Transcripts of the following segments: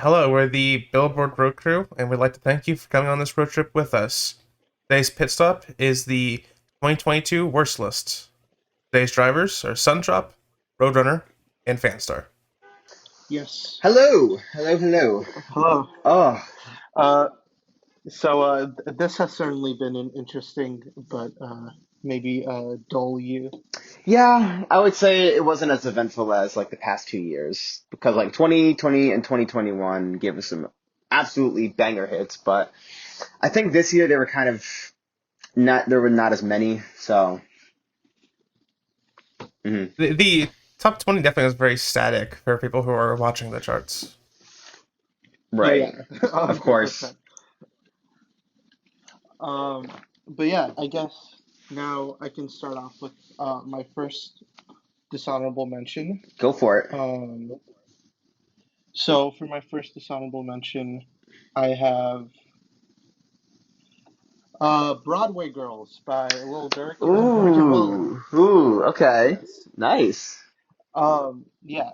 Hello, we're the Billboard Road Crew, and we'd like to thank you for coming on this road trip with us. Today's pit stop is the 2022 Worst List. Today's drivers are Sundrop, Roadrunner, and Fanstar. Yes. Hello, hello, hello. Hello. Oh, Uh, this has certainly been an interesting, but maybe dull year. yeah, I would say it wasn't as eventful as like the past 2 years because like 2020 and 2021 gave us some absolutely banger hits, but I think this year they were kind of not, there were not as many, so mhm. The top 20 definitely was very static for people who are watching the charts. Oh Right, yeah, a of hundred course. percent. Um, but yeah, I guess now I can start off with my first dishonorable mention. Go for it. Um, so for my first dishonorable mention, I have Broadway Girls by Lil Durk and Morgan Wallen. Okay. Yes. Nice. Yeah,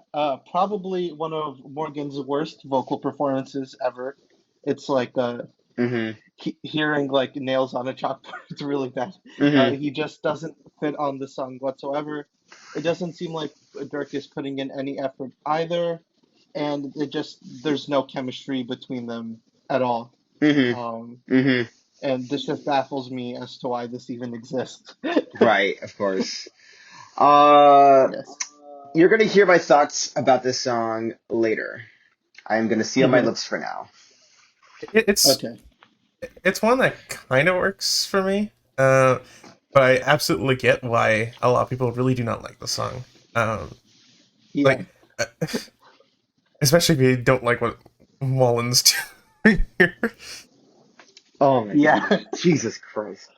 probably one of Morgan's worst vocal performances ever. It's like Mm-hmm. hearing like nails on a chalkboard. It's really bad. Mm-hmm. He just doesn't fit on the song whatsoever. It doesn't seem like Dirk is putting in any effort either, and there's no chemistry between them at all. Um, Mm-hmm. Mm-hmm. and this just baffles me as to why this even exists. Right, of course. Uh, Yes. you're gonna hear my thoughts about this song later. I am gonna seal my Hmm. lips for now. It, it's Okay. it's one that kind of works for me, but I absolutely get why a lot of people really do not like the song. Yeah. Like, uh, especially if you don't like what Wallen's doing here. Oh my Yeah. god. Jesus Christ.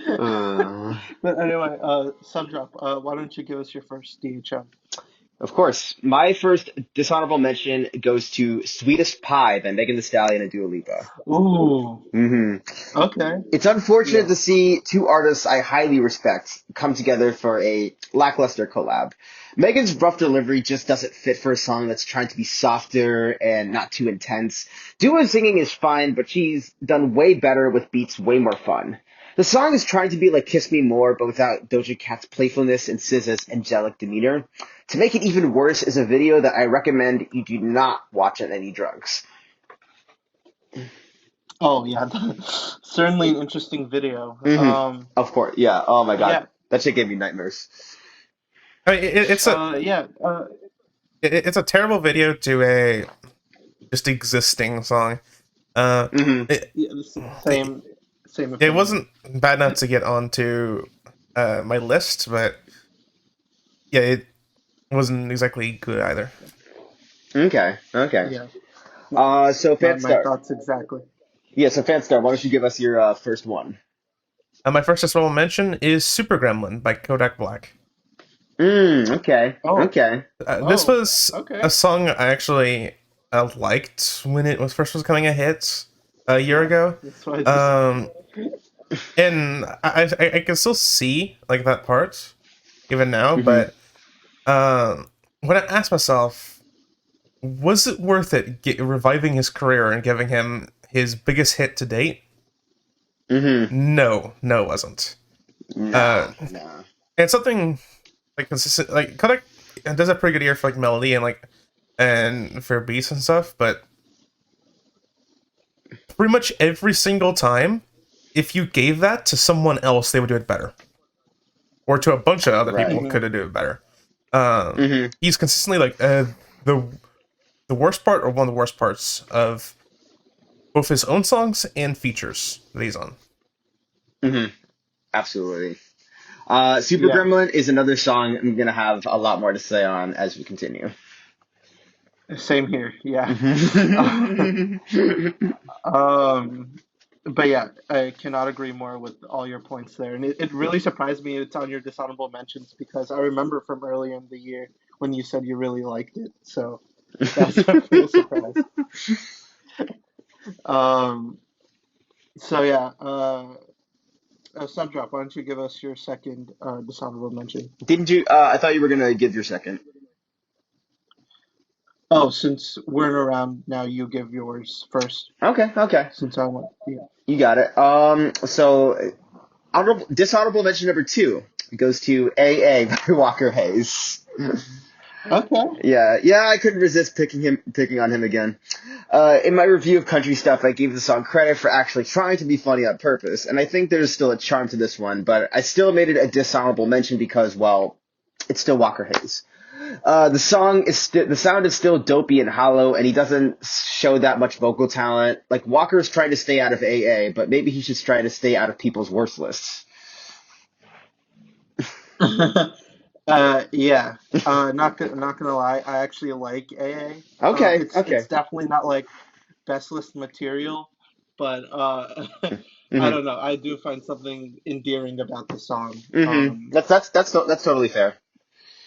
Uh, But anyway, Sundrop, why don't you give us your first DHM? of course, my first dishonorable mention goes to Sweetest Pie by Megan Thee Stallion and Dua Lipa. Ooh, hmm okay. It's unfortunate Yeah. to see two artists I highly respect come together for a lackluster collab. Megan's rough delivery just doesn't fit for a song that's trying to be softer and not too intense. Dua's singing is fine, but she's done way better with beats way more fun. The song is trying to be like Kiss Me More, but without Doja Cat's playfulness and SZA's angelic demeanor. To make it even worse is a video that I recommend you do not watch on any drugs. Oh, yeah. Certainly an interesting video. hmm Of course, yeah. Oh my god, Yeah. that shit gave me nightmares. I mean, Yeah. it's a terrible video to a just existing song. Uh, hmm it, Yeah. it Same it opinion. wasn't bad enough to get onto my list, but yeah, it wasn't exactly good either. Okay, okay. Yeah. So My Fanstar. thoughts exactly. Yeah, so Fanstar, why don't you give us your first one? My first honorable mention is Super Gremlin by Kodak Black. Okay, Oh. okay. This Oh. was a Okay. song I actually liked when it was first was coming a hit a year Yeah. ago. That's why I just. Um, and I can still see like that part even now, hmm but when I asked myself, was it worth it reviving his career and giving him his biggest hit to date? hmm No, no, it wasn't. Uh, Nah, nah. and something like consistent, like Kodak does a pretty good ear for like melody and for beats and stuff, but pretty much every single time, if you gave that to someone else, they would do it better, or to a bunch of other people Right. could Hmm. have do it better. hmm He's consistently like the the worst part or one of the worst parts of both his own songs and features that he's on. hmm Absolutely. Super Yeah. Gremlin is another song I'm gonna have a lot more to say on as we continue. Same here. Yeah. hmm Um, but yeah, I cannot agree more with all your points there. And it really surprised me it's on your dishonorable mentions because I remember from earlier in the year when you said you really liked it. So that's definitely a surprise. Um, so yeah, Sundrop, why don't you give us your second dishonorable mention? Didn't you? I thought you were gonna give your second. Oh, since we're around now, you give yours first. Okay, okay. Since I went, yeah. You got it. So dishonorable mention number two goes to AA by Walker Hayes. Okay. Yeah, I couldn't resist picking on him again. In my review of country stuff, I gave the song credit for actually trying to be funny on purpose, and I think there's still a charm to this one, but I still made it a dishonorable mention because, well, it's still Walker Hayes. The sound is still dopey and hollow, and he doesn't show that much vocal talent. Like Walker's trying to stay out of AA, but maybe he should try to stay out of people's worst lists. Yeah. Not gonna lie, I actually like AA. Okay, It's okay. definitely not like best list material, but I Mhm, don't know. I do find something endearing about the song. mhm. That's totally fair.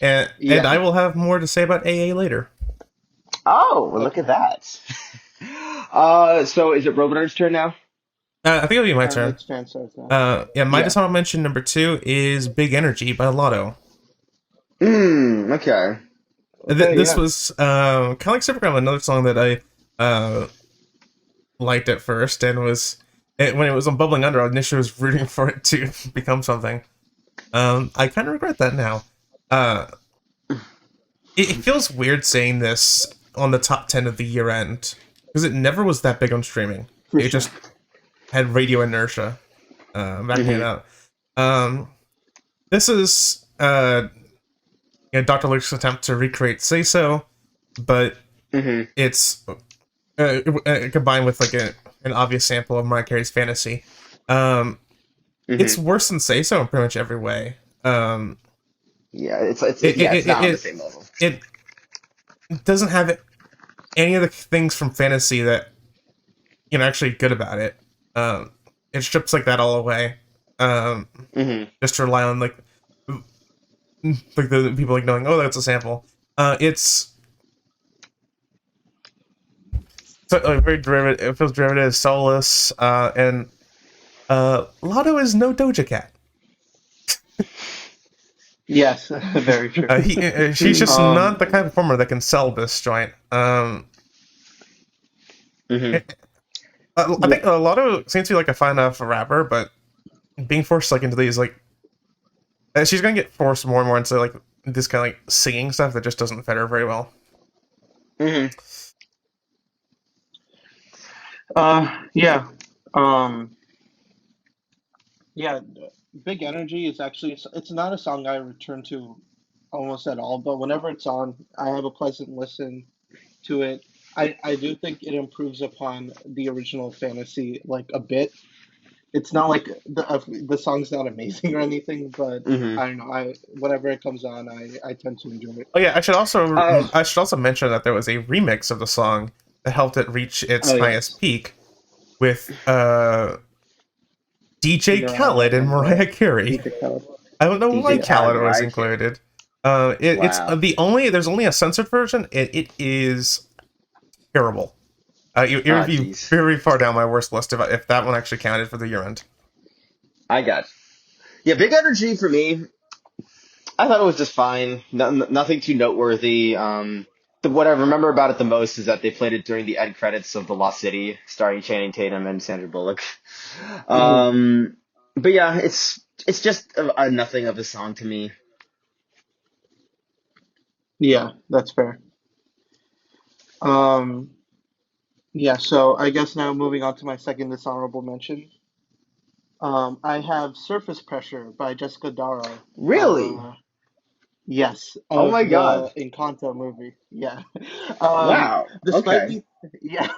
And I Yeah. will have more to say about AA later. Oh, well, look at Okay. that. So is it Roadrunner's turn now? I think it'll be my turn. It's Fanstar's now. Yeah, my Yeah. dishonorable mention number two is Big Energy by Lotto. Okay. Okay. This Yeah. was kind of like Supergram, another song that I liked at first, and when it was on Bubbling Under, I initially was rooting for it to become something. I kind of regret that now. Uh, it feels weird saying this on the top 10 of the year end because it never was that big on streaming. For It sure. just had radio inertia backing it Mhm. up. Um, this is Dr. Luke's attempt to recreate Say So, but Mhm. it's combined with like an obvious sample of Mariah Carey's Fantasy. Um, it's Mhm. worse than Say So in pretty much every way. Yeah, It, it's it, not it, on the it, same level. it doesn't have any of the things from Fantasy that actually good about it. Um, it strips like that all away. Um, Mhm. just to rely on like the people like knowing, oh, that's a sample. It's so, very derivative. It feels derivative, soulless, and Lotto is no Doja Cat. Yes. Very true. She's just not Um. the kind of performer that can sell this joint. Mhm. I Yeah. think Lotto seems to be like a fine enough rapper, but being forced like into these like she's gonna get forced more and more into like this kind of like singing stuff that just doesn't fit her very well. Mhm. Yeah. Um. Yeah. Big Energy is actually it's not a song I return to almost at all, but whenever it's on, I have a pleasant listen to it. I do think it improves upon the original Fantasy like a bit. It's not like the song's not amazing or anything, but Mhm. I don't know. I whenever it comes on, I tend to enjoy it. Oh yeah, Uh, I should also mention that there was a remix of the song that helped it reach its Oh highest yes, peak with DJ Mariah Khaled and and Mariah Carey. DJ Khaled. I don't know why DJ Yeah. Khaled, Khaled was Mariah Carey. included. It's Wow. there's only a censored version. It is terrible. It Ah, would be jeez. very far down my worst list if that one actually counted for the year end. I got. Yeah, Big Energy for me. I thought it was just fine. Nothing too noteworthy. What I remember about it the most is that they played it during the end credits of The Lost City, starring Channing Tatum and Sandra Bullock. Hmm. Um, but yeah, it's just a nothing of a song to me. Yeah, that's fair. Um, yeah. So I guess now moving on to my second dishonorable mention. I have Surface Pressure by Jessica Darrow. Really? Yes, Oh of my the God! Encanto movie. Yeah. Um, Wow. despite Okay. me, yeah,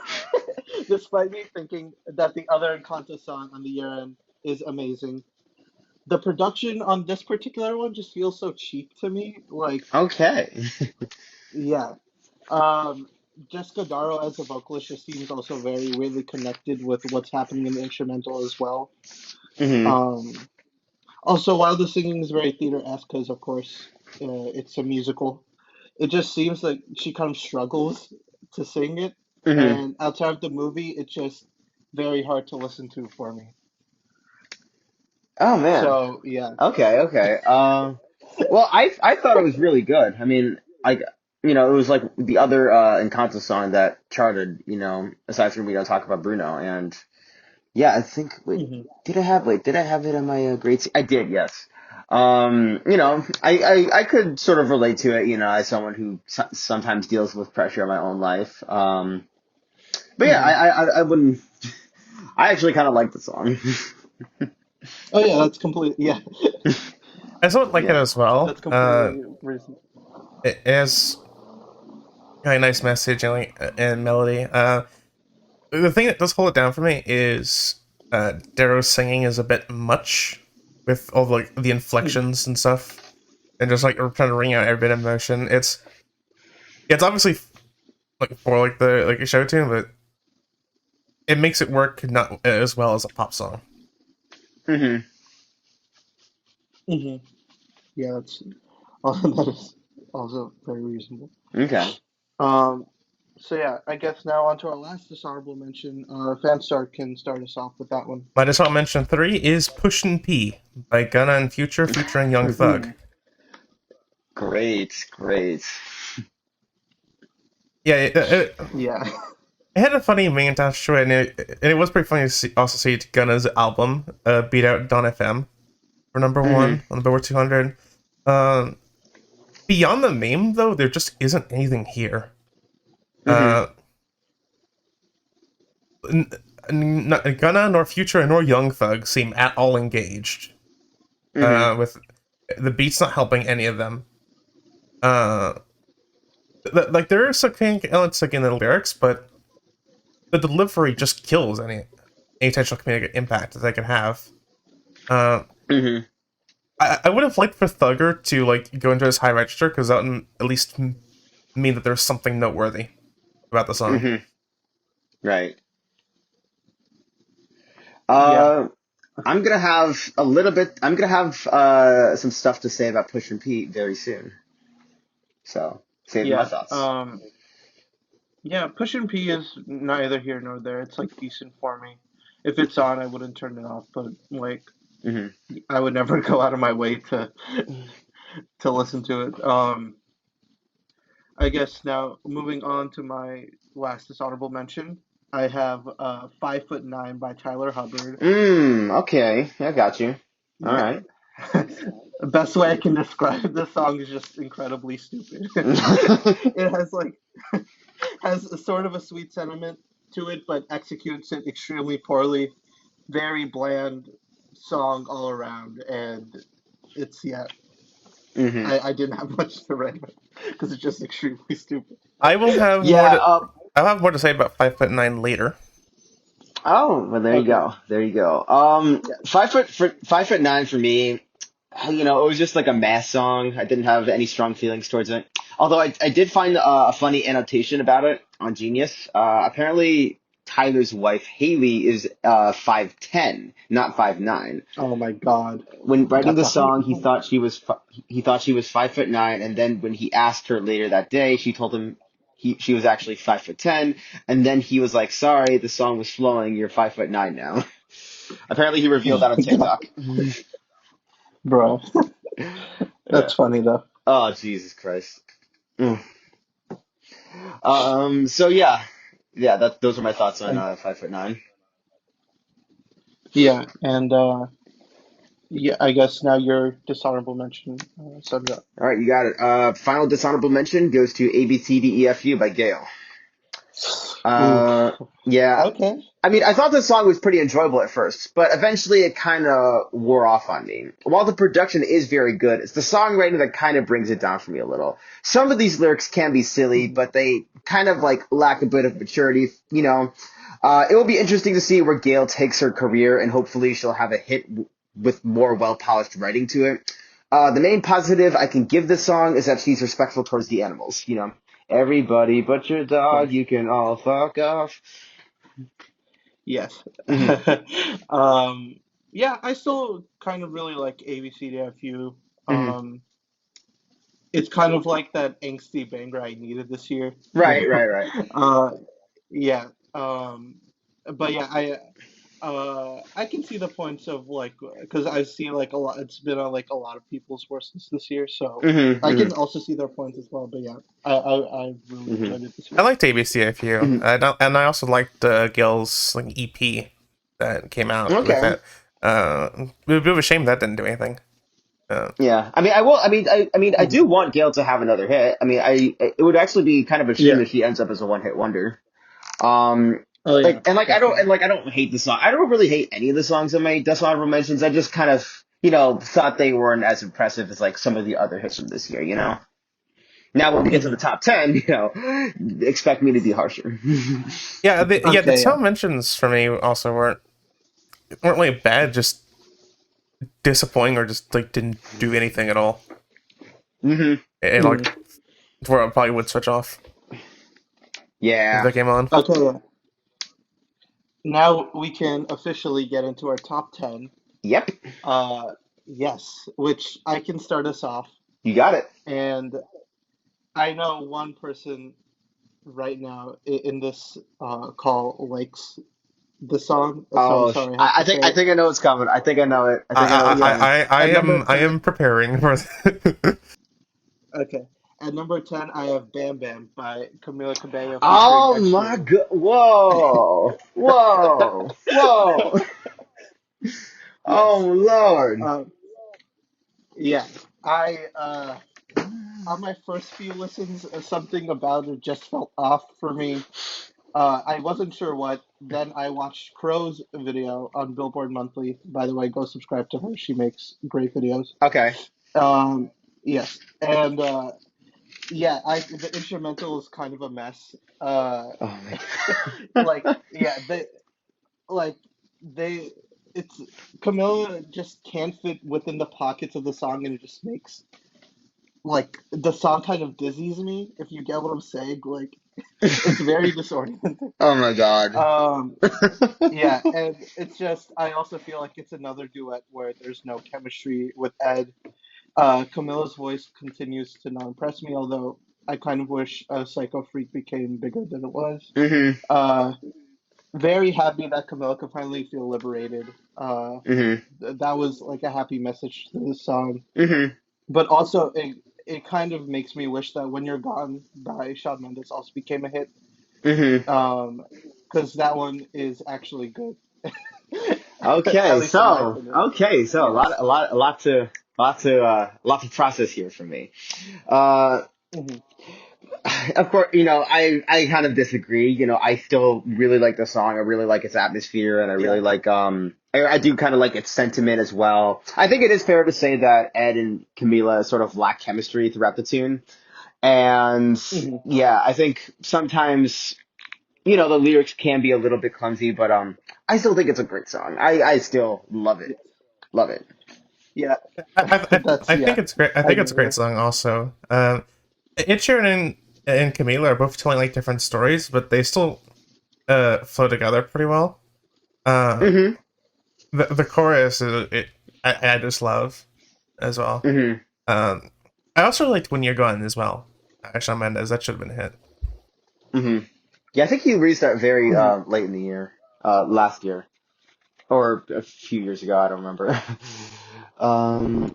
despite me thinking that the other Encanto song on the year end is amazing, the production on this particular one just feels so cheap to me. Like, Okay. yeah. Um, Jessica Darrow as a vocalist just seems also very weirdly connected with what's happening in the instrumental as well. Hmm. Um, Also, while the singing is very theater-esque, because of course it's a musical, it just seems like she kind of struggles to sing it, Hmm. and outside of the movie, it's just very hard to listen to for me. Oh man. So yeah, Okay. Okay. Well, I thought it was really good. I mean, it was like the other Encanto song that charted, aside from We Don't Talk About Bruno. And yeah, I think, Hmm. did I have it on my grade? I did, yes. I could sort of relate to it, as someone who sometimes deals with pressure in my own life. But yeah, Hmm. I wouldn't, I actually kind of like the song. Oh yeah, that's complete. Yeah, I don't like it Yeah. as well. that's completely reasonable. It has a nice message and melody. The thing that does hold it down for me is Darrow's singing is a bit much with all like the Hmm. inflections and stuff, and just like trying to wring out every bit of emotion. It's obviously like for like the like a show tune, but it makes it work not as well as a pop song. Hmm. Hmm. Yeah, that's that is also very reasonable. Okay. Um, so yeah, I guess now on to our last dishonorable mention. Fanstar can start us off with that one. I just want to mention three is Pushin' P by Gunna and Future featuring Young Thug. Great, great. Yeah, Yeah. it had a funny main attached to it, and it was pretty funny to also see Gunna's album beat out Don FM for number Hmm. one on the Billboard 200. Um, Beyond the name, though, there just isn't anything here. Hmm. Uh, Gunna nor Future nor Young Thug seem at all engaged. Hmm. With the beats not helping any of them. Uh, like there are some elements like in the lyrics, but the delivery just kills any potential comedic impact that they could have. Uh, Hmm. I would have liked for Thugger to like go into his high register because that would at least mean that there's something noteworthy about the song. Hmm. Right. Yeah. Uh, I'm gonna have a little bit. I'm gonna have some stuff to say about Push and Pete very soon. So save my Yeah. thoughts. Yeah, Push P is neither here nor there. It's like decent for me. If it's on, I wouldn't turn it off, but like Hmm. I would never go out of my way to listen to it. I guess now moving on to my last dishonorable mention, I have 5'9" by Tyler Hubbard. Okay, I got you. All Yeah. right. The best way I can describe this song is just incredibly stupid. It has like has a sort of a sweet sentiment to it, but executes it extremely poorly. Very bland song all around, and it's yeah. Hmm. I didn't have much to write because it's just extremely stupid. I will have more Yeah. to. I'll have more to say about 5'9" later. Oh, well, there you Okay. go. There you go. Yeah. 5'9" for me. It was just like a mass song. I didn't have any strong feelings towards it. Although I did find a funny annotation about it on Genius. Apparently, Tyler's wife Haley is 5'10", not 5'9". Oh my God. When writing That's the a height. song, he thought she was 5'9", and then when he asked her later that day, she told him she was actually 5'10", and then he was like, "Sorry, the song was flowing. You're 5'9" now." Apparently, he revealed Oh that on my God, TikTok. bro. Yeah. That's funny though. Oh, Jesus Christ. Mm. So yeah. Those are my thoughts on And 5'9". yeah, and yeah, I guess now your dishonorable mention, Sundrop. All right, you got it. Final dishonorable mention goes to ABCDEFU by Gail. Oof. Uh, yeah. Okay. I mean, I thought the song was pretty enjoyable at first, but eventually it kind of wore off on me. While the production is very good, it's the songwriting that kind of brings it down for me a little. Some of these lyrics can be silly, Mhm. but they kind of like lack a bit of maturity, It will be interesting to see where Gail takes her career, and hopefully she'll have a hit with more well-polished writing to it. The main positive I can give this song is that she's respectful towards the animals, Everybody but your Of dog, course. you can all fuck off. Yes. Hmm. um, yeah, I still kind of really like ABCDFU. Hmm. Um, it's kind of like that angsty banger I needed this year, you Right, know. right, right. Uh, yeah. But yeah, I. I can see the points of like because I see like a lot. It's been on like a lot of people's worst lists this year, so I Hmm. can also see their points as well. But yeah, I really Hmm. enjoyed it this I year. liked ABCFU, Hmm. and I also liked Gil's like EP that came out with Okay. it. A bit of a shame that didn't do anything. Yeah. I mean, I will. I Mhm. do want Gail to have another hit. I mean, it would actually be kind of a shame Yeah. if she ends up as a one-hit wonder. Um, Oh yeah, definitely. I don't hate the song. I don't really hate any of the songs in my Dishonorable Mentions. I just kind of, thought they weren't as impressive as like some of the other hits from this year. Now when we get to the Hmm. top 10, expect me to be harsher. Yeah, the Okay, yeah. tone mentions for me also weren't really bad, just disappointing or just like didn't do anything at all. Hmm. And like Mhm. where I probably would switch off if Yeah. that came on. Okay, yeah. Now we can officially get into our top 10. Yep. Uh, yes, which I can start us off. You got it. And I know one person right now in this call likes the song, so I'm Oh, sorry I have to say I it. think I know what's coming. I think I know it. I think I know what's Yeah. coming. At number I 10, am preparing for okay. At number 10, I have Bam Bam by Camila Cabello featuring Oh Ed my Sheeran. god! Whoa! Whoa! Whoa! Yes. Oh Lord! Um, yeah. I on my first few listens, something about it just felt off for me. I wasn't sure what. Then I watched Crow's video on Billboard Monthly. By the way, go subscribe to her. She makes great videos. Okay. Um, yes, and yeah, I the instrumental is kind of a mess. Oh my god. Like yeah, like they it's Camilla just can't fit within the pockets of the song, and it just makes like the song kind of dizzies me. If you get what I'm saying, like it's very disorienting. Oh my god. Um, Yeah, and it's just I also feel like it's another duet where there's no chemistry with Ed. Camilla's voice continues to not impress me, although I kind of wish Psycho Freak became bigger than it was. Mhm. Uh, very happy that Camilla could finally feel liberated. Mhm. That was like a happy message to the song. Mhm. But also, it kind of makes me wish that When You're Gone by Shawn Mendes also became a hit. Mhm. Because that one is actually good. At Okay. least in my So. opinion. Okay. So Yes. a lot to process here for me. Uh. Hmm. Of course, I kind of disagree. I still really like the song. I really like its atmosphere, and I Yeah. really like I do kind of like its sentiment as well. I think it is fair to say that Ed and Camila sort of lack chemistry throughout the tune, and Hmm. yeah, I think sometimes the lyrics can be a little bit clumsy, but I still think it's a great song. I still love it, Yes. love it. Yeah. I That's think yeah. it's great. I I think it's a great agree. song. Also, Itcher and Camila are both telling like different stories, but they still flow together pretty well. Uh, Mhm, the chorus I just love as well. mhm, Um, I also liked When You're Gone as well. Shawn Mendes, that should have been a hit. mhm. Yeah, I think he released that very Hmm. late in the year, last year. Or a few years ago, I don't remember. um,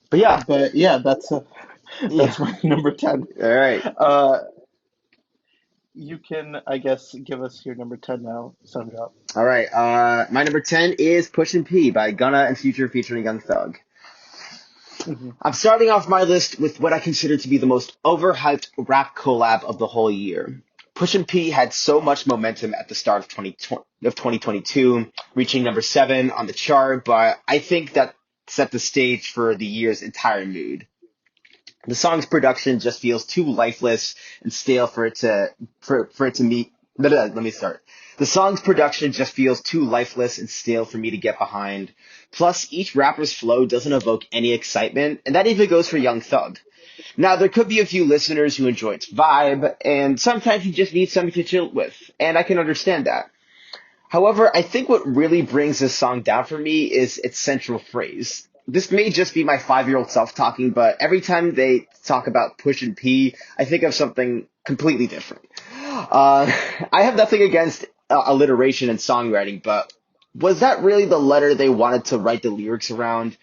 but yeah, But yeah, yeah. that's my number 10. All right, Uh, you can, I guess, give us your number 10 now, Sundrop. all right. My number 10 is "Push and P" by Gunna and Future featuring Young Thug. Hmm. I'm starting off my list with what I consider to be the most overhyped rap collab of the whole year. Push and P had so much momentum at the start of 2022, reaching number 7 on the chart, but I think that set the stage for the year's entire mood. The song's production just feels too lifeless and stale for it to meet. Let me start. The song's production just feels too lifeless and stale for me to get behind. Plus, each rapper's flow doesn't evoke any excitement, and that even goes for Young Thug. Now, there could be a few listeners who enjoy its vibe, and sometimes you just need something to chill with, and I can understand that. However, I think what really brings this song down for me is its central phrase. This may just be my 5-year-old self talking, but every time they talk about push and pee, I think of something completely different. Uh, I have nothing against alliteration and songwriting, but was that really the letter they wanted to write the lyrics around?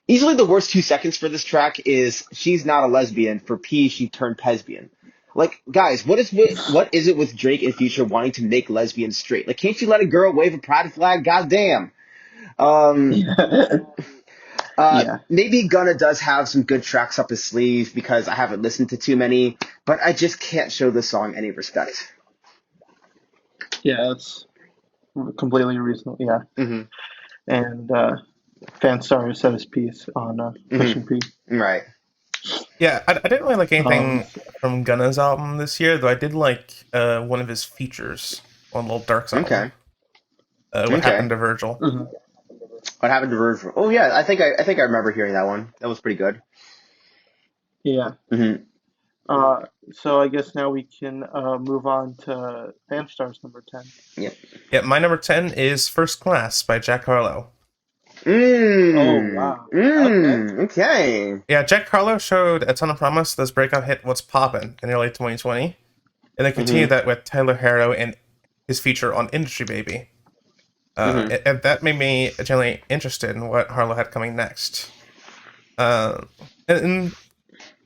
Easily the worst 2 seconds for this track is "She's not a lesbian." For P, she turned lesbian. Like, guys, what is it with Drake and Future wanting to make lesbians straight? Like, can't you let a girl wave a pride flag? Goddamn. Um, Yeah. maybe Gunna does have some good tracks up his sleeve because I haven't listened to too many, but I just can't show this song any respect. Yeah, it's completely reasonable. Yeah. Hmm. And Fanstar said his piece on Hmm. Pushing P. Right. Yeah, I didn't really like Um, anything from Gunna's album this year, though I did like one of his features on Lil Durk's album. Okay. What Okay. happened to Virgil? mhm. What happened to Roadrunner? Oh yeah, I think I remember hearing that one. That was pretty good. Yeah. Hmm. Uh, so I guess now we can move on to Fanstar's number 10. Yep. Yeah, my number 10 is First Class by Jack Harlow. Oh, Mmm. wow. Okay. Mmm. Okay. Yeah, Jack Harlow showed a ton of promise. This breakout hit What's Poppin' in early 2020, and then continued Mhm. that with Tyler Harrow and his feature on Industry Baby. Mhm. And that made me generally interested in what Harlow had coming next. And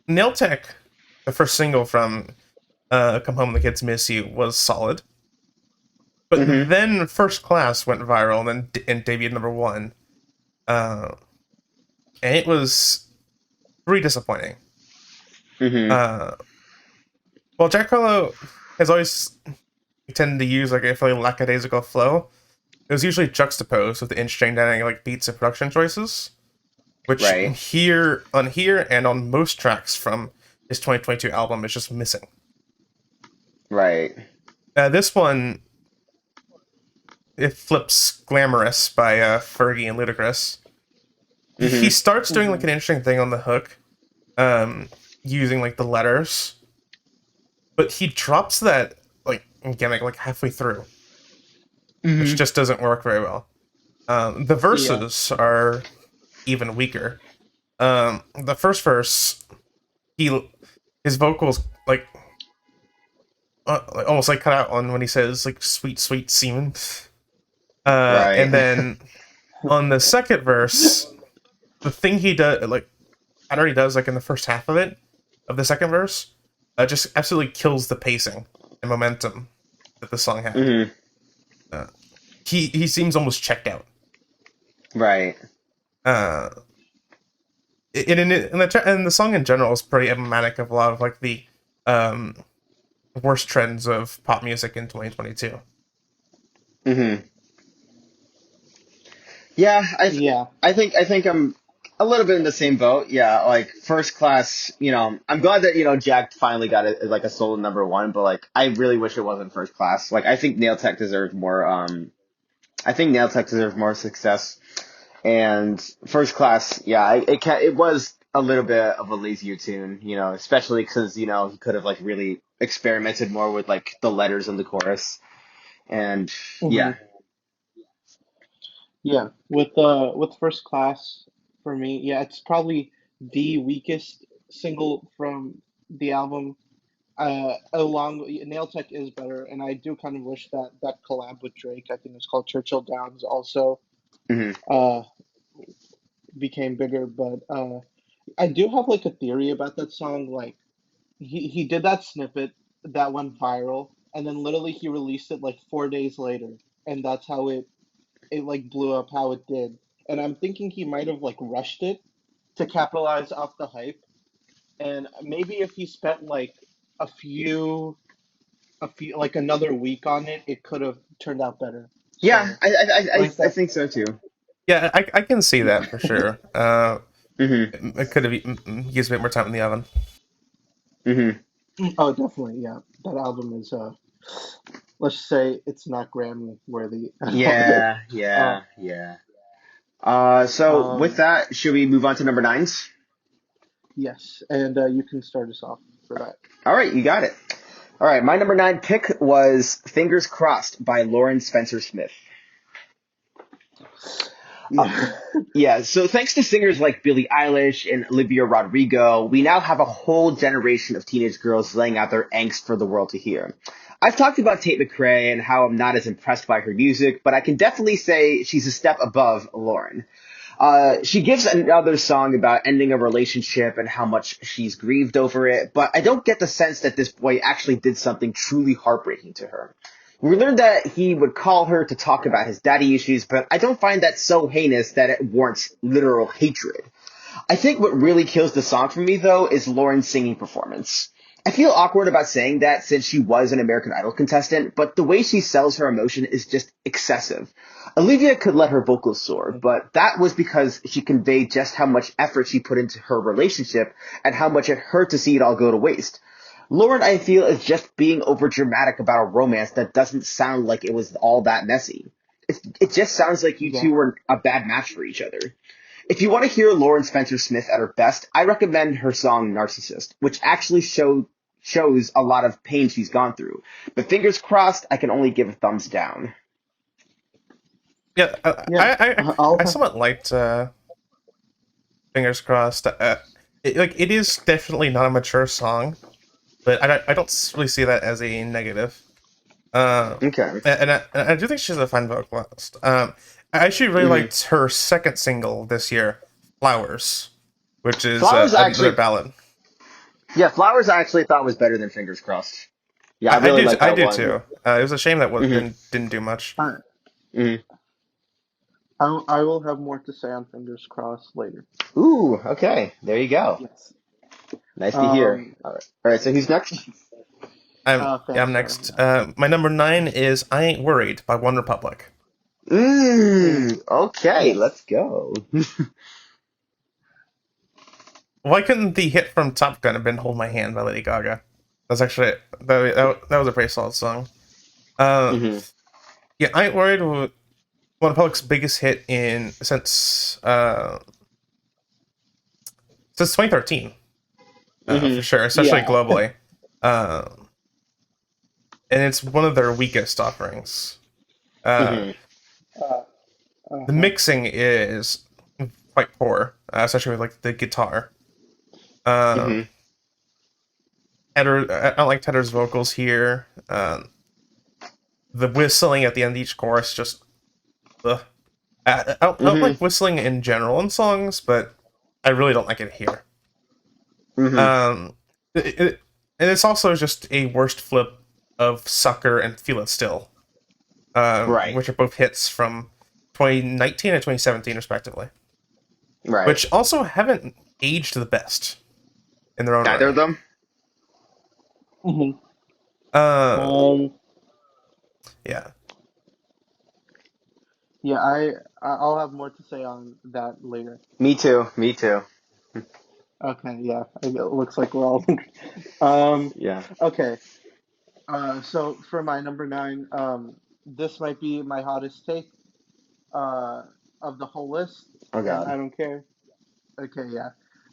Nail Tech, the first single from Come Home, the Kids Miss You, was solid. But Mhm. then First Class went viral and debuted number one. Uh, and it was pretty disappointing. Mhm. Uh, well, Jack Harlow has always tended to use like a fairly lackadaisical flow. It was usually juxtaposed with the interesting dynamic beats and production choices, which Right. here and on most tracks from his 2022 album is just missing. Right. This one, it flips "Glamorous" by Fergie and Ludacris. He Mhm. starts doing like Mhm. an interesting thing on the hook, um, using like the letters, but he drops that like gimmick like halfway through, which Mhm. just doesn't work very well. The Yeah. verses are even weaker. The first verse, he his vocals like almost like cut out on when he says like "sweet sweet semen," Right. and then on the second verse, the thing he does like that already does like in the first half of the second verse, just absolutely kills the pacing and momentum that the song had. Mhm. Uh, he seems almost checked out. Right. Uh, and the song in general is pretty emblematic of a lot of like the um, worst trends of pop music in 2022. Mhm. Yeah, Yeah. I think I'm a little bit in the same boat. Yeah, like First Class, I'm glad that, Jack finally got it like a solo number one, but like I really wish it wasn't First Class. Like I think Nail Tech deserved more I think Nail Tech deserved more success. And First Class, yeah, it was a little bit of a lazier tune, especially because, he could have like really experimented more with like the letters in the chorus. And Hmm. yeah. Yeah. With First Class, for me, yeah, it's probably the weakest single from the album. Along Nail Tech is better, and I do kind of wish that that collab with Drake, I think it's called Churchill Downs, also Hmm. uh became bigger. But I do have like a theory about that song. Like he did that snippet that went viral, and then literally he released it like 4 days later, and that's how it like blew up how it did. And I'm thinking he might have like rushed it to capitalize off the hype. And maybe if he spent like a few like another week on it, it could have turned out better. Yeah, So like I that. think so too. Yeah, I can see Yeah. that for sure. Hmm. It could have used a bit more time in the oven. Hmm. Oh, definitely. Yeah. That album is let's say it's not Grammy worthy at all. Yeah, Uh, yeah, yeah. So with um, that, should we move on to number nines? yes, and you can start us off for that. All right, you got it. All right, my number nine pick was "Fingers Crossed" by Lauren Spencer Smith. Uh, Yeah. yeah, so thanks to singers like Billie Eilish and Olivia Rodrigo, we now have a whole generation of teenage girls laying out their angst for the world to hear. I've talked about Tate McRae and how I'm not as impressed by her music, but I can definitely say she's a step above Lauren. She gives another song about ending a relationship and how much she's grieved over it, but I don't get the sense that this boy actually did something truly heartbreaking to her. We learned that he would call her to talk about his daddy issues, but I don't find that so heinous that it warrants literal hatred. I think what really kills the song for me, though, is Lauren's singing performance. I feel awkward about saying that since she was an American Idol contestant, but the way she sells her emotion is just excessive. Olivia could let her vocals soar, but that was because she conveyed just how much effort she put into her relationship and how much it hurt to see it all go to waste. Lauren, I feel, is just being overdramatic about a romance that doesn't sound like it was all that messy. It just sounds like you Yeah. two were a bad match for each other. If you want to hear Lauren Spencer Smith at her best, I recommend her song Narcissist, which actually shows a lot of pain she's gone through. But fingers crossed, I can only give a thumbs down. Yeah, Yeah. I somewhat liked Fingers Crossed. It is definitely not a mature song, but I don't really see that as a negative. Okay. And I do think she's a fine vocalist. I actually really hmm liked her second single this year, Flowers, which is Flowers another actually, ballad. yeah, Flowers I actually thought was better than Fingers Crossed. Yeah, I really like I that do one. too. It was a shame that hmm didn't do much. I, hmm I will have more to say on Fingers Crossed later. Ooh, okay. There you go. Yes. Nice to hear. Um, All right, so who's next? I'm Fanstar. next. Yeah. My number 9 is "I Ain't Worried" by One Republic. Mm, Okay, yes. let's go. Why couldn't the hit from Top Gun have been "Hold My Hand" by Lady Gaga? That's actually that was a pretty solid song. Uh, hmm yeah, "I Ain't Worried" One Republic's biggest hit in since 2013, for sure, especially Yeah. globally. Uh, and it's one of their weakest offerings. Uh, hmm Uh, the uh-huh. mixing is quite poor, especially with like the guitar. Uh, hmm I don't like Tedder's vocals here. The whistling at the end of each chorus just. Ugh. I don't hmm like whistling in general in songs, but I really don't like it here. hmm Um, and it's also just a worst flip of "Sucker" and "Feel It Still," Right. which are both hits from 2019 and 2017, respectively, Right. which also haven't aged the best in their own Neither right. of them. Mhm. Uh, Um, yeah. yeah, I'll have more to say on that later. Me too. Me too. Okay, yeah, it looks like we're all. um, Yeah. okay. So for my number nine, this might be my hottest take uh of the whole list, Oh and God. I don't care. Okay, yeah.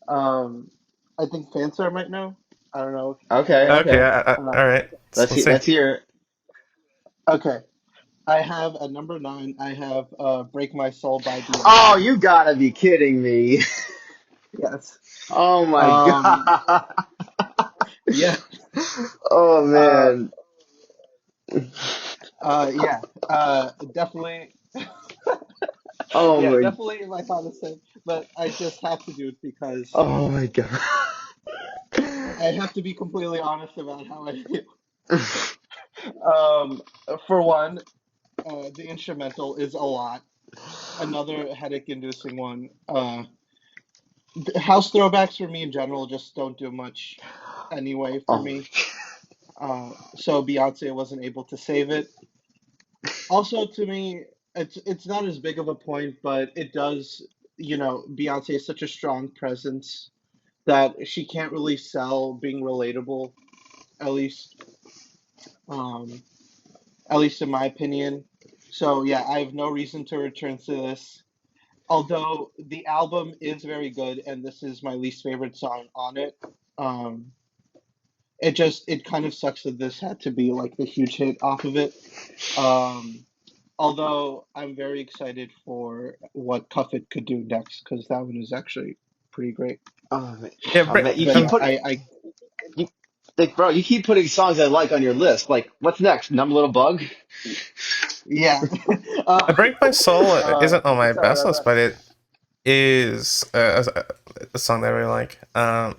Um, I think Fanstar might know. I don't know if Okay. anyone. Okay. Okay. Uh, All right. Let's see. Let's hear it. okay. I have at number nine. I have "Break My Soul" by Oh, Beyonce. you gotta be kidding me. Yes. Oh my Um. God. Yeah. Oh Uh. man. Yeah. Definitely. Oh Yeah. my. Definitely my hottest take. But I just have to do it because Oh my God. I have to be completely honest about how I feel. Um. For one, the instrumental is a lot. Another headache-inducing one. House throwbacks for me in general just don't do much anyway for Oh my. me. So Beyonce wasn't able to save it. Also, to me, it's not as big of a point, but it does. Beyonce is such a strong presence that she can't really sell being relatable, at least, um, at least in my opinion. So yeah, I have no reason to return to this. Although the album is very good, and this is my least favorite song on it. Um, it kind of sucks that this had to be like the huge hit off of it. Um, although I'm very excited for what Cuff It could do next because that one is actually pretty great. Oh man. Yeah. Oh man. You But keep yeah, putting. You, Like, bro, you keep putting songs I like on your list. Like, what's next? Numb Little Bug? Yeah. uh, Break My Soul isn't on my sorry best about list, that. but it is a song that I really like. And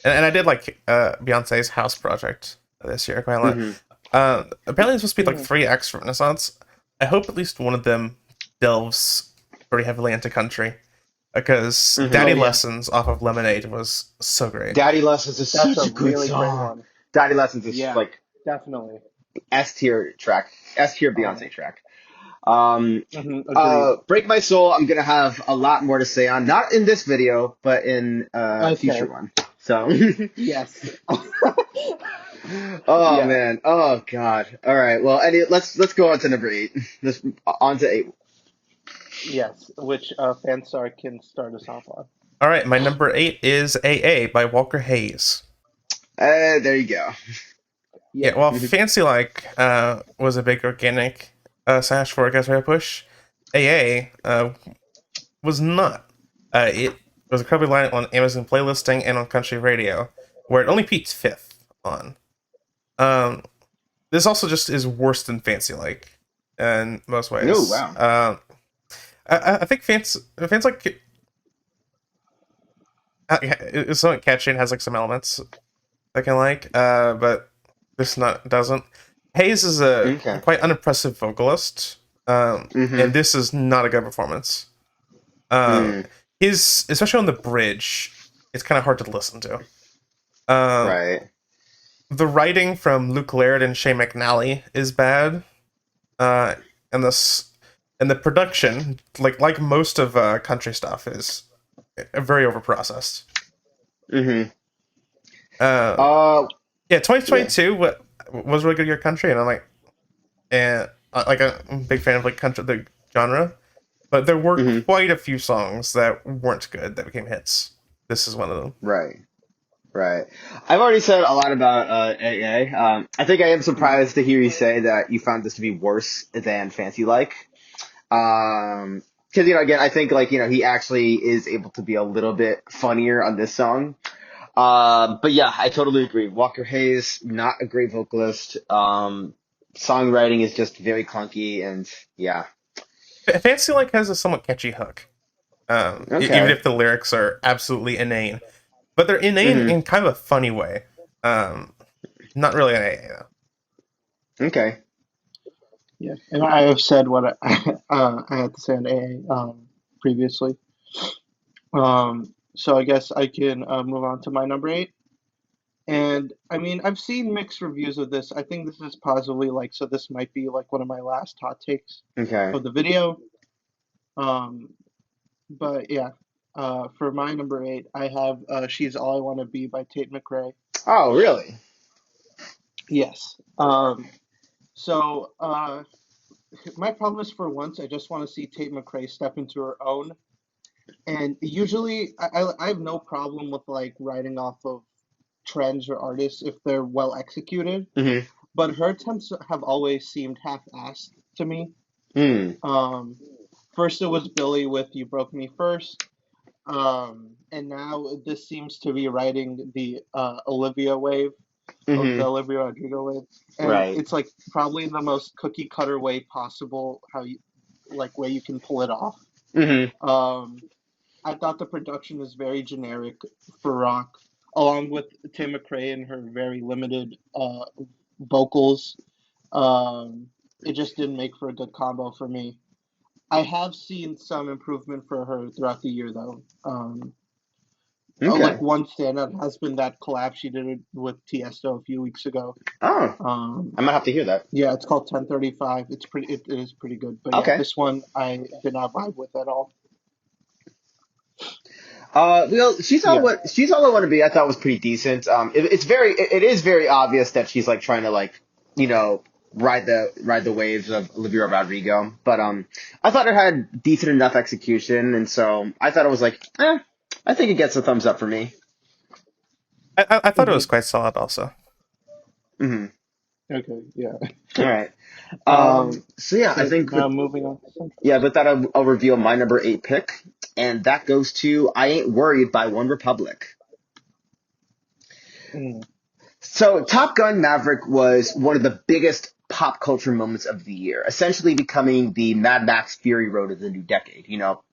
I did like Beyonce's House Project this year quite a lot. Hmm. Apparently, it's supposed to be like Mhm. 3 acts for Renaissance. I hope at least one of them delves pretty heavily into country, because Hmm. Oh Daddy yeah, Lessons off of Lemonade was so great. Daddy Lessons is that's such a a good really great song. one. Daddy Lessons is Yeah, like definitely. S tier track, S tier Um, Beyonce track. Um, Agreed. Break My Soul, I'm gonna have a lot more to say on, not in this video, but in a future Okay. one. So, Yes. oh Yeah. man, oh god. All right, well, let's go on to number 8. Let's on to 8. Yes. Which Fanstar can start us off on. All right, my number 8 is AA by Walker Hayes. There you go. Yeah, Yeah. well, Fancy Like was a big organic slash for Guess Where Push. AA was not. It was incredibly light on Amazon playlisting and on country radio, where it only peaked 5th on. Um, this also just is worse than Fancy Like in most Oh ways. wow. I think Fancy Like is somewhat catchy and has like some elements I can like, but this not doesn't. Hayes is a Okay. quite unimpressive vocalist, and Mm-hmm. this is not a good performance. Um, Mm, his especially on the bridge, it's kind of hard to listen to. Um, right. the writing from Luke Laird and Shane McNally is bad, uh, and the production, like most of country stuff, is very overprocessed. Mm-hmm. Uh, Uh, yeah, yeah. 2022 was a really good year country, and I'm like, and like I'm a big fan of like country the genre, but there were Mm-hmm. quite a few songs that weren't good that became hits. This is one of them. Right. Right. I've already said a lot about AA. I think I am Mhm. surprised to hear you say that you found this to be worse than Fancy Like. Because again, I think like he actually is able to be a little bit funnier on this song. But yeah, I totally agree. Walker Hayes, not a great vocalist. Songwriting is just very clunky, and yeah. Fancy Like has a somewhat catchy hook, even Okay. if the lyrics are absolutely inane, but they're inane Mm-hmm. in kind of a funny way. Um, not really an AA though. Okay. Yeah. And I have said what I had to say on AA previously. So I guess I can move on to my number 8. And I mean, I've seen mixed reviews of this. I think this is possibly like, so this might be like one of my last hot takes Okay. of the video. Um, but yeah, for my number 8, I have She's All I Want to Be by Tate McRae. Oh, really? Yes. So my problem is for once, I just want to see Tate McRae step into her own. And usually, I have no problem with like writing off of trends or artists if they're well executed. Mm-hmm. But her attempts have always seemed half-assed to me. Mm. Um, First it was Billy with "You Broke Me First," and now this seems to be riding the Olivia wave, the Mm-hmm. Olivia Rodrigo wave, and Right. it's like probably the most cookie cutter way possible how you like way you can pull it off. Mm-hmm. Um, I thought the production was very generic for rock, along with Tim McRae and her very limited vocals. Um, it just didn't make for a good combo for me. I have seen some improvement for her throughout the year, though. Like Okay. one standout has been that collab she did with Tiesto a few weeks ago. Oh, Um, I might have to hear that. yeah, it's called 1035. It is pretty good, but yeah, Okay. this one I did not vibe with at all. Well, Yeah. she's all I want to be. I thought was pretty decent. It is very obvious that she's like trying to like, you know, ride the waves of Olivia Rodrigo. But I thought it had decent enough execution, and so I thought it was like, I think it gets a thumbs up for me. I thought it was Hmm. quite solid also. Hmm. Okay. Yeah. All right. Um. So yeah, I So think now moving on to Central. with that I'll reveal my number 8 pick, and that goes to "I Ain't Worried" by One Republic. Mm. So Top Gun Maverick was one of the biggest pop culture moments of the year, essentially becoming the Mad Max Fury Road of the new decade,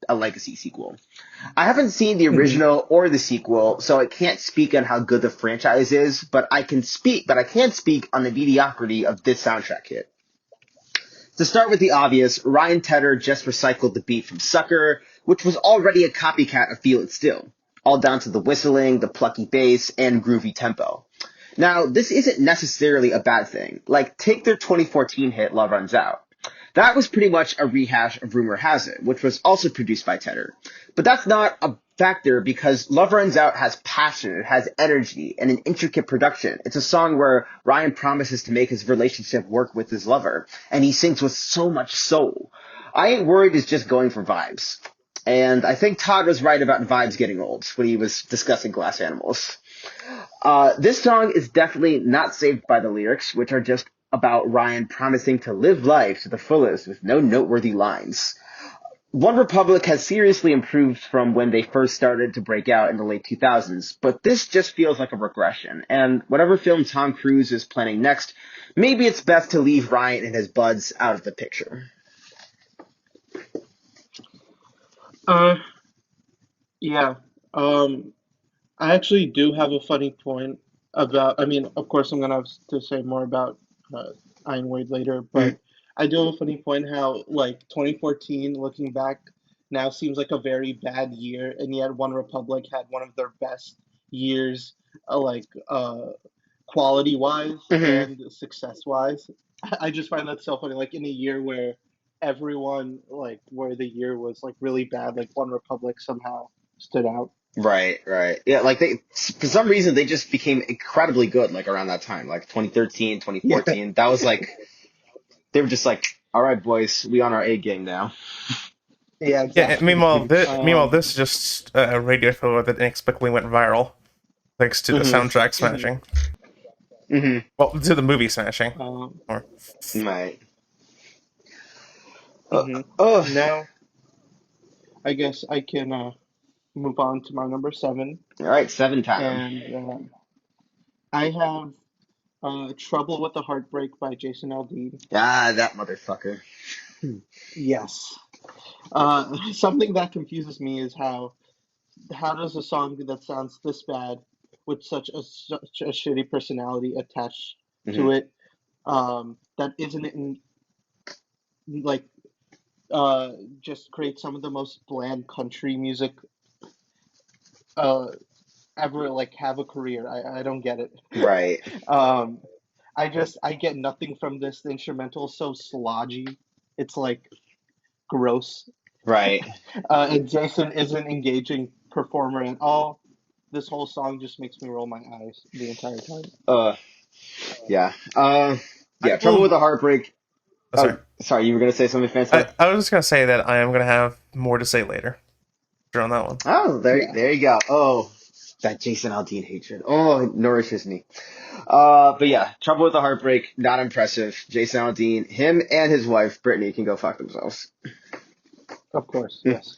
a legacy sequel. I haven't seen the Hmm. original or the sequel, so I can't speak on how good the franchise is, but I can speak on the mediocrity of this soundtrack hit. To start with the obvious, Ryan Tedder just recycled the beat from Sucker, which was already a copycat of Feel It Still, all down to the whistling, the plucky bass, and groovy tempo. Now, this isn't necessarily a bad thing. Like, take their 2014 hit Love Runs Out. That was pretty much a rehash of Rumor Has It, which was also produced by Tedder. But that's not a factor because Love Runs Out has passion, it has energy, and an intricate production. It's a song where Ryan promises to make his relationship work with his lover, and he sings with so much soul. I Ain't Worried is just going for vibes. And I think Todd was right about vibes getting old when he was discussing Glass Animals. This song is definitely not saved by the lyrics, which are just about Ryan promising to live life to the fullest with no noteworthy lines. One Republic has seriously improved from when they first started to break out in the late 2000s, but this just feels like a regression. And whatever film Tom Cruise is planning next, maybe it's best to leave Ryan and his buds out of the picture. Uh, yeah. Um, I actually do have a funny point about. I mean, of course, I'm gonna have to say more about uh, Ironwood later, Mhm. but I do have a funny point how like 2014, looking back, now seems like a very bad year, and yet One Republic had one of their best years, like quality wise Mhm. and success wise. I just find that so funny. Like in a year where everyone like where the year was like really bad, like One Republic somehow stood out. Right, right. Yeah, like for some reason, they just became incredibly good, like around that time, like 2013, Yeah. 2014. That was like, they were just like, all right, boys, we on our A game now. Yeah, Yeah. And exactly. meanwhile, this just a radio show that inexplicably went viral thanks to the Hmm. soundtrack Mhm. smashing. Hmm. Well, to the movie smashing. Um, Or Right. Uh, mhm. oh, Now, I guess I can move on to my number seven, all right, seven time. and I have "Trouble with the Heartbreak" by Jason Aldean. Ah, that motherfucker. Yes. Something that confuses me is how does a song that sounds this bad with such a shitty personality attached Hmm. to it, that isn't in, like uh just create some of the most bland country music uh ever like have a career. I don't get it. Right, um I get nothing from this. The instrumental is so slodgy. It's like gross. right. And Jason is an engaging performer at all. This whole song just makes me roll my eyes the entire time. Uh, yeah. I Yeah. Trouble with will. the Heartbreak. Oh, sorry. Oh, sorry, you were gonna say something, Fanstar? I was just gonna say that I am gonna have more to say later. Sure on that one. Oh, Yeah. there you go. Oh, that Jason Aldean hatred. Oh, it nourishes me. But yeah, Trouble with the Heartbreak, not impressive. Jason Aldean, him and his wife, Brittany, can go fuck themselves. Of course, yes.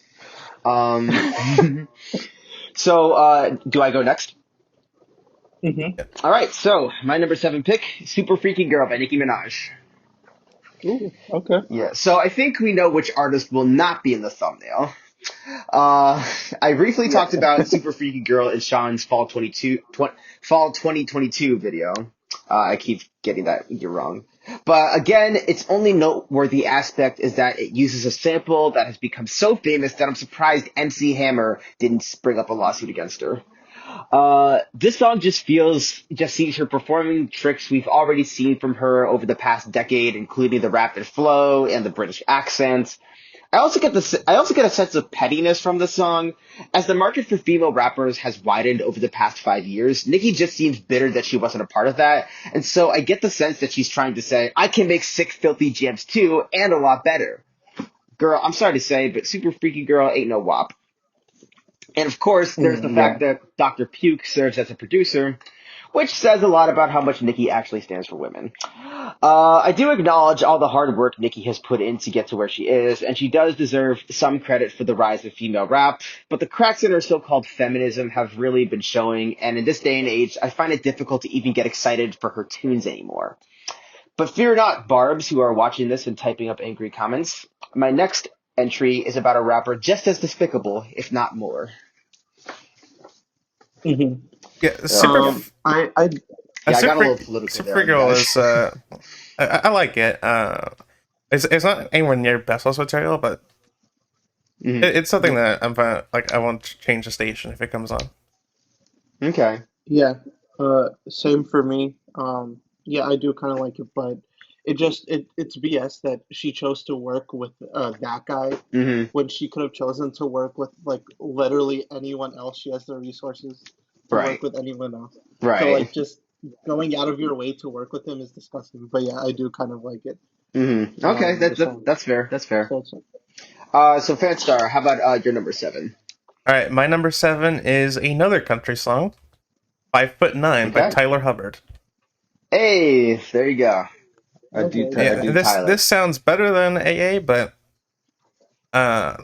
Um, so, do I go next? Hmm. All right, so my number seven pick, Super Freaky Girl by Nicki Minaj. Ooh, okay. Yeah, so I think we know which artist will not be in the thumbnail. Uh, I briefly Yeah. talked about Super Freaky Girl in Sean's Fall 2022 video. I keep getting that year wrong. But again, its only noteworthy aspect is that it uses a sample that has become so famous that I'm surprised MC Hammer didn't bring up a lawsuit against her. This song just sees her performing tricks we've already seen from her over the past decade, including the rapid flow and the British accent. I also get a sense of pettiness from the song. As the market for female rappers has widened over the past 5 years, Nicki just seems bitter that she wasn't a part of that. And so I get the sense that she's trying to say, I can make sick, filthy jams too, and a lot better. Girl, I'm sorry to say, but Super Freaky Girl ain't no wop. And of course, there's the Mm, yeah. fact that Dr. Puke serves as a producer, which says a lot about how much Nicki actually stands for women. I do acknowledge all the hard work Nicki has put in to get to where she is, and she does deserve some credit for the rise of female rap, but the cracks in her so-called feminism have really been showing, and in this day and age, I find it difficult to even get excited for her tunes anymore. But fear not, Barbs, who are watching this and typing up angry comments. My next entry is about a rapper just as despicable, if not more. Hmm. Yeah, Yeah. I Yeah, I got a Super, little political there. Supergirl Guys. is I like it. It's not anywhere near best source material, but Mhm. it's something that I'm like I won't change the station if it comes on. Okay. Yeah, same for me. Yeah, I do kind of like it, but it's BS that she chose to work with that guy Hmm. when she could have chosen to work with like literally anyone else. She has the resources to Right. work with anyone else. So Right. like just going out of your way to work with him is disgusting. But yeah, I do kind of like it. Okay, The song. that's fair. That's fair. So it's like, So Fanstar, how about your number 7? All right, my number 7 is another country song, 5'9" by Okay. Tyler Hubbard. Hey, there you go. I okay, Yeah, do this Tyler. this sounds better than AA, but uh,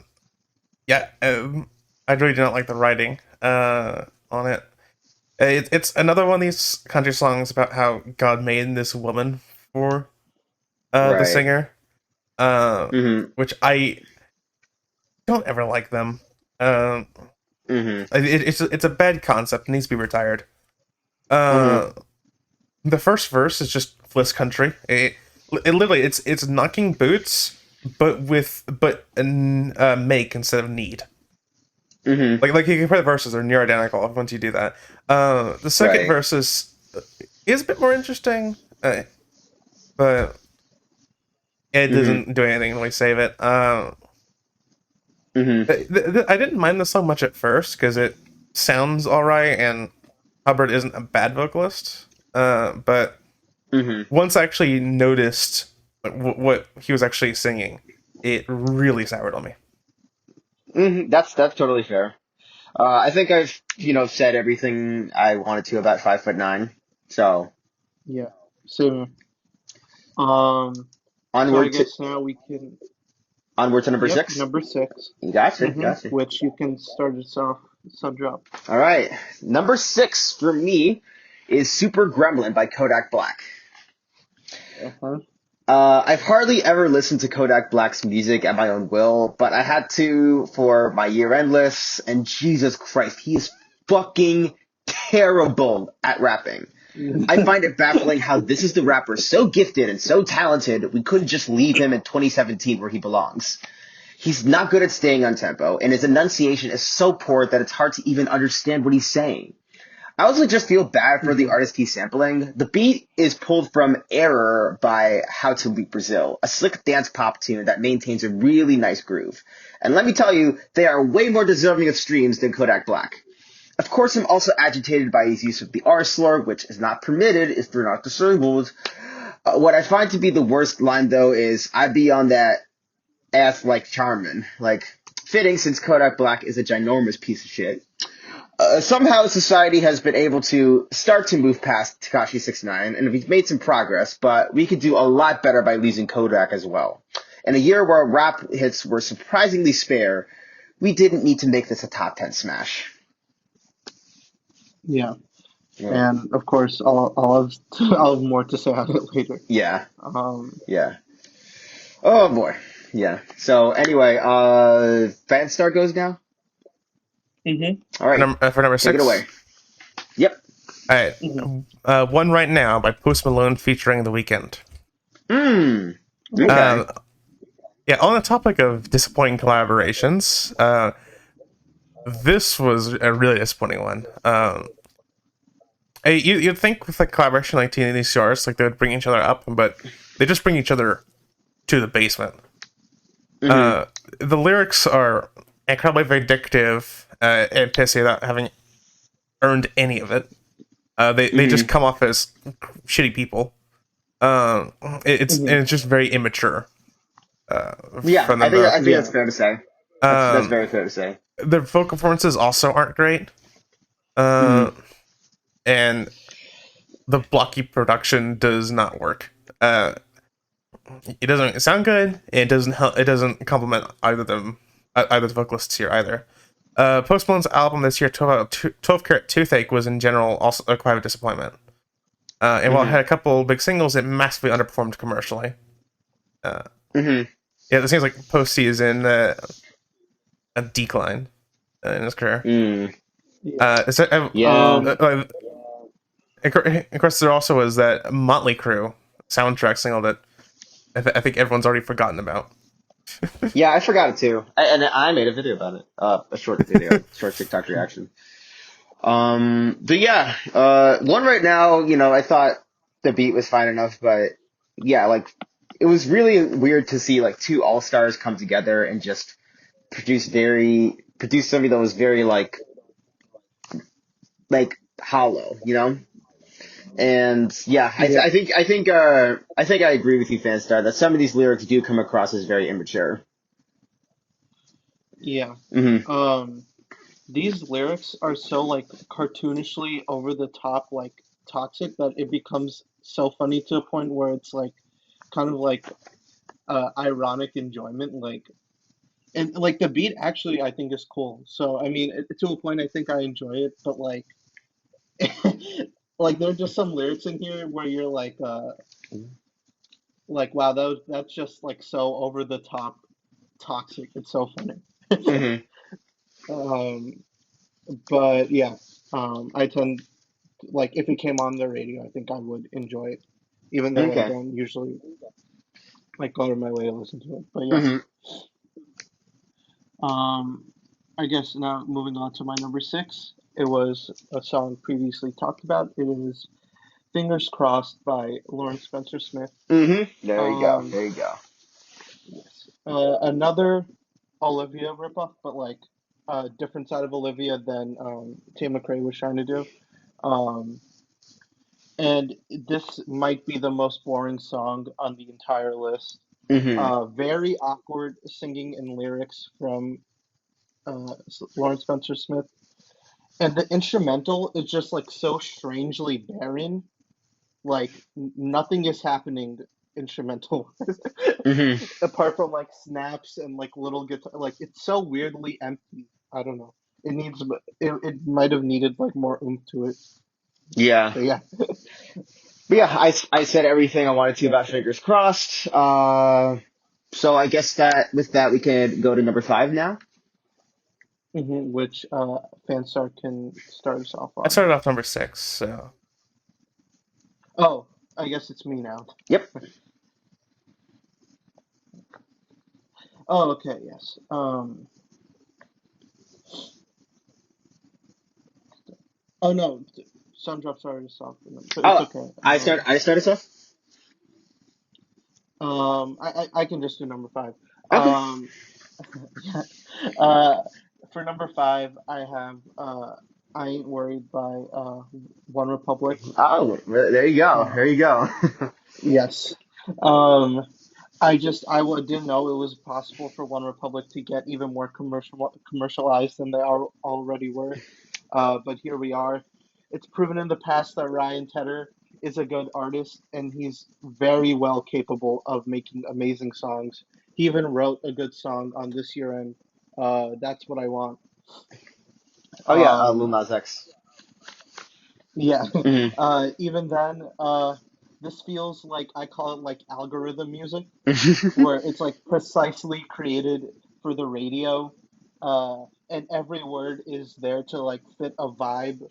yeah, I really do not like the writing on it. It's another one of these country songs about how God made this woman for the Right. singer, Mm-hmm. which I don't ever like them. Um, Mm-hmm. it's a bad concept. It needs to be retired. Mm-hmm. Uh, the first verse is just Fliss country. It literally it's knocking boots, but with make instead of need. Mm-hmm. Like you compare the verses, they're near identical once you do that. The second Right. verse is a bit more interesting, but it Mm-hmm. doesn't do anything to really save it. Mm-hmm. I didn't mind the song much at first because it sounds alright, and Hubbard isn't a bad vocalist. But Mm-hmm. once I actually noticed what he was actually singing, it really soured on me. Mm-hmm. That's totally fair. I think I've said everything I wanted to about 5'9". So yeah, same. Um, so I onward to guess now we can. onward to number Yep, 6. number 6. Gotcha. Gotcha. Which you can start us off, Sundrop. All right. Number 6 for me is Super Gremlin by Kodak Black. Uh-huh. I've hardly ever listened to Kodak Black's music at my own will, but I had to for my year-end lists, and Jesus Christ, he is fucking terrible at rapping. I find it baffling how this is the rapper so gifted and so talented, we couldn't just leave him in 2017 where he belongs. He's not good at staying on tempo, and his enunciation is so poor that it's hard to even understand what he's saying. I also just feel bad for the Mhm. artist he's sampling. The beat is pulled from Error by How to Leap Brazil, a slick dance pop tune that maintains a really nice groove. And let me tell you, they are way more deserving of streams than Kodak Black. Of course, I'm also agitated by his use of the R slur, which is not permitted if you're not disabled. What I find to be the worst line, though, is I be on that ass like Charmin. Like, fitting since Kodak Black is a ginormous piece of shit. Somehow society has been able to start to move past Tekashi 69, and we've made some progress, but we could do a lot better by losing Kodak as well. In a year where rap hits were surprisingly spare, we didn't need to make this a top 10 smash. Yeah, Yeah. and of course, I'll have I'll have more to say on it later. Yeah. Um, Yeah. Oh boy. Yeah. So anyway, Fanstar goes now. mhm, All right. For number Take it 6, away. Yep. all right, mhm. One Right Now by Post Malone featuring The Weeknd. Hmm. Okay. Okay. Yeah, on the topic of disappointing collaborations, this was a really disappointing one. You'd think with a collaboration like these artists, like they would bring each other up, but they just bring each other to the basement. Mm-hmm. The lyrics are incredibly vindictive and pissy without having earned any of it. They just come off as shitty people. Mhm. It's just very immature. Yeah, From I them think both. Yeah. that's fair to say. That's Um, very fair to say. their vocal performances also aren't great. Mm-hmm. And the blocky production does not work. It doesn't sound good. It doesn't help. It doesn't complement either the vocalists here either. Post Malone's album this year, 12 Karat Toothache, was in general also quite a disappointment. And while it had a couple big singles, it massively underperformed commercially. Yeah, it seems like Posty is in a decline in his career. Of course, there also was that Motley Crue soundtrack single that I think everyone's already forgotten about. Yeah, I forgot it too. And I made a video about it. A short video, short TikTok reaction. But yeah, one right now, I thought the beat was fine enough, but yeah, like it was really weird to see like two all-stars come together and just produce something that was very like hollow, And yeah, I think I agree with you, Fanstar, that some of these lyrics do come across as very immature. Yeah. These lyrics are so like cartoonishly over the top, like toxic, that it becomes so funny to a point where it's like kind of like ironic enjoyment, and like the beat actually I think is cool. So I mean, to a point I think I enjoy it, but like like there are just some lyrics in here where you're like wow, that's just like so over the top toxic. It's so funny. But yeah, I tend like if it came on the radio, I think I would enjoy it, even though I don't usually like go out of my way to listen to it. But yeah, I guess now moving on to my number six, it was a song previously talked about. It is "Fingers Crossed" by Lawrence Spencer Smith. There you go. There you go. Yes, another Olivia ripoff, but like a different side of Olivia than Tate McRae was trying to do. And this might be the most boring song on the entire list. Very awkward singing and lyrics from Lawrence Spencer Smith. And the instrumental is just like so strangely barren. Like nothing is happening instrumental apart from like snaps and like little guitar. Like it's so weirdly empty. I don't know. It might have needed like more oomph to it. Yeah. But yeah. But yeah, I said everything I wanted to about Fingers Crossed. So I guess that with that we can go to number 5 now. Which Fanstar can start us off on. I started off number 6, so. Oh, I guess it's me now. Yep. Oh, okay, yes. Oh no, Sundrop started us off. But it's okay. I start us off. I can just do number 5. Okay. For number 5, I have I Ain't Worried by One Republic. Oh, there you go. There you go. Yes. I didn't know it was possible for One Republic to get even more commercialized than they already were. But here we are. It's proven in the past that Ryan Tedder is a good artist, and he's very well capable of making amazing songs. He even wrote a good song on This Year End. That's What I Want. Oh yeah, Lil Nas X. Yeah. Even then, this feels like I call it like algorithm music, where it's like precisely created for the radio, and every word is there to like fit a vibe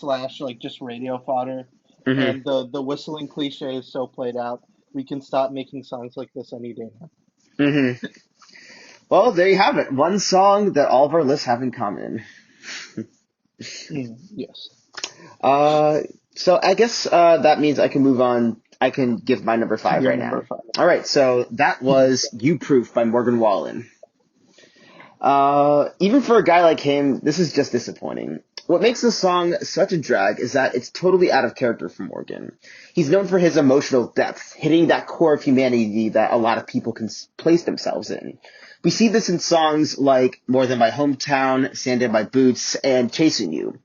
/ like just radio fodder. And the whistling cliche is so played out. We can stop making songs like this any day now. Well, there you have it. One song that all of our lists have in common. Yes. So I guess that means I can move on. I can give my number 5 right now. 5. All right, so that was "You Proof" by Morgan Wallen. Even for a guy like him, this is just disappointing. What makes the song such a drag is that it's totally out of character for Morgan. He's known for his emotional depth, hitting that core of humanity that a lot of people can place themselves in. We see this in songs like "More Than My Hometown," "Sand in My Boots," and "Chasing You."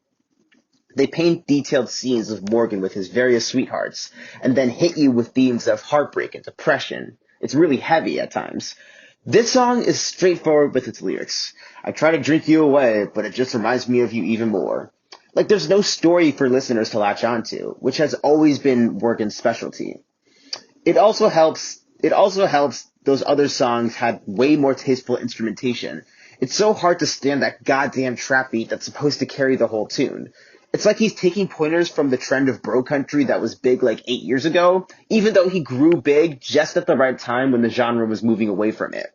They paint detailed scenes of Morgan with his various sweethearts, and then hit you with themes of heartbreak and depression. It's really heavy at times. This song is straightforward with its lyrics. I try to drink you away, but it just reminds me of you even more. Like, there's no story for listeners to latch onto, which has always been Morgan's specialty. It also helps those other songs had way more tasteful instrumentation. It's so hard to stand that goddamn trap beat that's supposed to carry the whole tune. It's like he's taking pointers from the trend of bro country that was big like 8 years ago, even though he grew big just at the right time when the genre was moving away from it.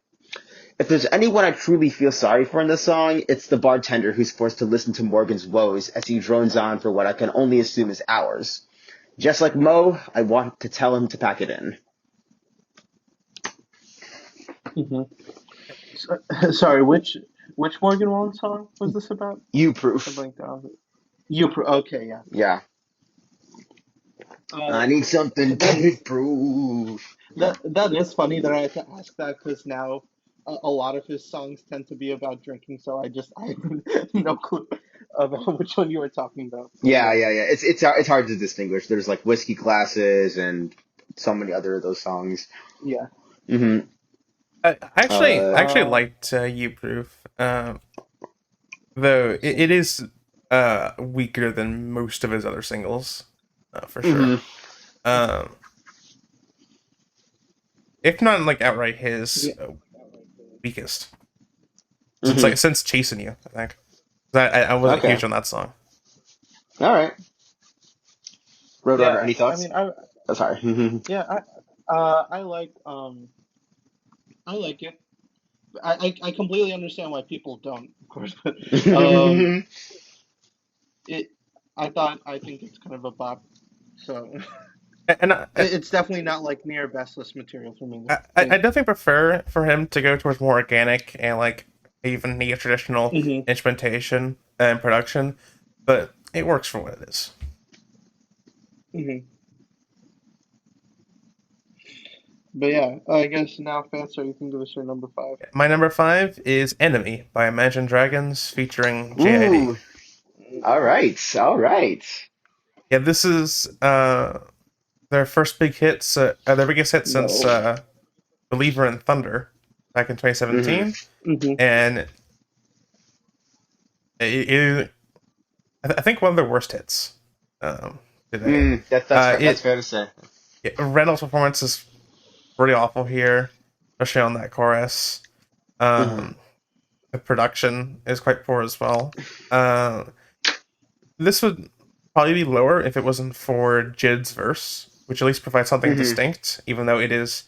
If there's anyone I truly feel sorry for in this song, it's the bartender who's forced to listen to Morgan's woes as he drones on for what I can only assume is hours. Just like Mo, I want to tell him to pack it in. Sorry, which Morgan Wallen song was this about? You I proof. blanked out. Okay, yeah. Yeah. Uh, I need something that to is prove. that is funny that I had to ask that because now a lot of his songs tend to be about drinking, so I have no clue about which one you were talking about. But Yeah, yeah, yeah, yeah. It's hard to distinguish. There's like whiskey glasses and so many other of those songs. yeah. Hmm. I actually Uh, liked You Proof, though it is weaker than most of his other singles, for sure. Hmm. Um, if not like outright his yeah. weakest since Hmm. since Chasing You, I think. 'Cause I wasn't Okay. huge on that song. All right. Roadrunner, Yeah, any I thoughts? mean, Oh, sorry. yeah, I like it. I completely understand why people don't, of course, but um, it, I think it's kind of a bop. So And it's definitely not like near best list material for me, I though. definitely prefer for him to go towards more organic and like even near traditional Hmm. instrumentation and production, but it works for what it is. Hmm. But yeah, I guess now, Fanstar, you can give us your number five. My number five is Enemy by Imagine Dragons featuring JID. Ooh. All right. All right. Yeah, this is their first big hits, their biggest hit since No. Believer in Thunder back in Hmm. 2017, Hmm. and it I think one of their worst hits today. That's It fair to say. yeah, Reynolds' performance is pretty awful here, especially on that chorus. Hmm. Um, the production is quite poor as well. Uh, this would probably be lower if it wasn't for Jid's verse, which at least provides something Hmm. distinct, even though it is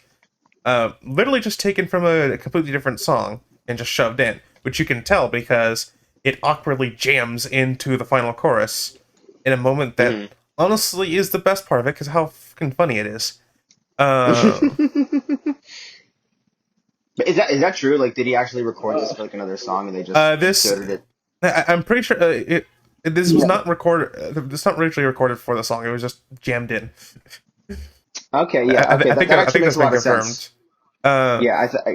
literally just taken from a completely different song and just shoved in, which you can tell because it awkwardly jams into the final chorus in a moment that Hmm. honestly is the best part of it because how fucking funny it is. Uh, But is that true? Like, did he actually record this Uh, for like another song and they just this inserted it? I'm pretty sure this was yeah. not recorded. This not originally recorded for the song. It was just jammed in. Okay, yeah, okay, that I actually think makes that's a been lot of confirmed. sense. Uh, Yeah, but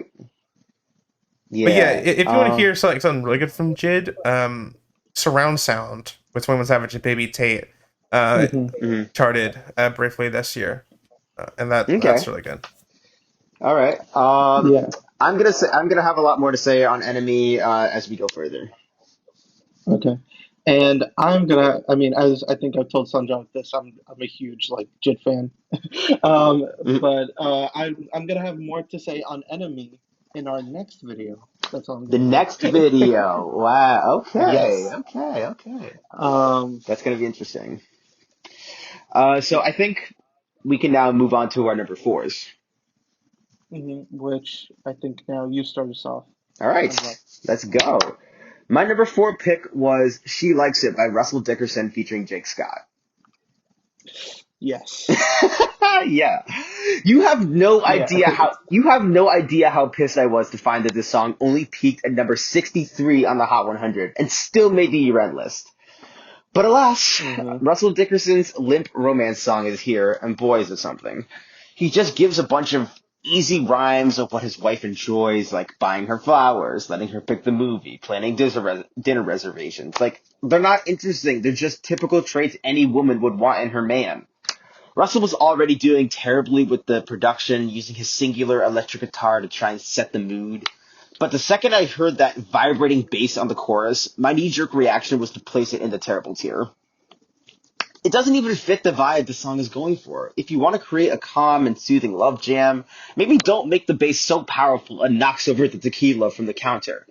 yeah, yeah. if you want to hear something really good from Jid, Surround Sound with 21 Savage and Baby Tate uh, Hmm. Mhm. charted briefly this year, and that's Okay, really good. all right. Yeah. I'm gonna have a lot more to say on Enemy as we go further. Okay. And I'm gonna, I mean, as I think I've told Sundrop this, I'm a huge like Jit fan. Mhm. But I'm gonna have more to say on Enemy in our next video. That's all I'm The gonna say. next video. Wow. Okay. Yes. Okay. Okay. Um, That's gonna be interesting. So I think we can now move on to our number fours. which I think now you start us off, All right, Sundrop. let's go. My number four pick was "She Likes It" by Russell Dickerson featuring Jake Scott. Yes. Yeah. Yeah. You have no idea how pissed I was to find that this song only peaked at number 63 on the Hot 100 and still made the year-end list. But alas, Hmm. Russell Dickerson's limp romance song is here, and boy is it something. He just gives a bunch of easy rhymes of what his wife enjoys, like buying her flowers, letting her pick the movie, planning dinner reservations. Like, they're not interesting. They're just typical traits any woman would want in her man. Russell was already doing terribly with the production, using his singular electric guitar to try and set the mood. But the second I heard that vibrating bass on the chorus, my knee-jerk reaction was to place it in the terrible tier. It doesn't even fit the vibe the song is going for. If you want to create a calm and soothing love jam, maybe don't make the bass so powerful it knocks over the tequila from the counter.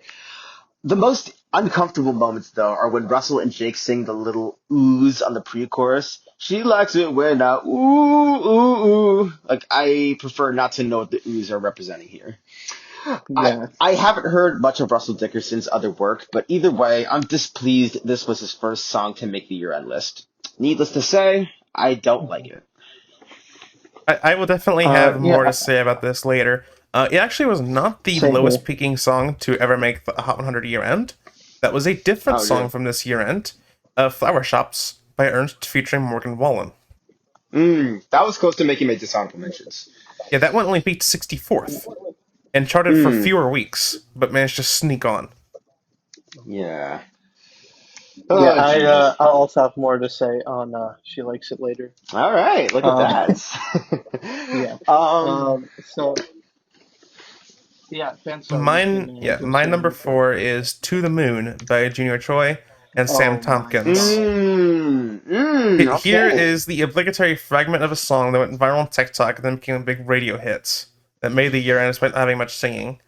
The most uncomfortable moments, though, are when Russell and Jake sing the little oohs on the pre-chorus. She likes it when I ooh, ooh, ooh. Like, I prefer not to know what the oohs are representing here. Yeah. I haven't heard much of Russell Dickerson's other work, but either way, I'm displeased this was his first song to make the year-end list. Needless to say, I don't like it. I will definitely have more Yeah. to say about this later. It actually was not the Same lowest here. peaking song to ever make the Hot 100 year end. That was a different Oh, song good. from this year end, Flower Shops by Ernst featuring Morgan Wallen. That was close to making my dishonorable mentions. Yeah, that one only peaked 64th and charted for fewer weeks, but managed to sneak on. Yeah. Yeah, Oh, jeez. I'll also have more to say on She Likes It Later. All right, look at Um, that. yeah. So yeah, Fanstar, you can go My say number number 4. 4 is To the Moon by Junior Choi and Sam Oh my Tompkins. god. Here Okay. is the obligatory fragment of a song that went viral on TikTok and then became a big radio hit that made the year end despite not having much singing.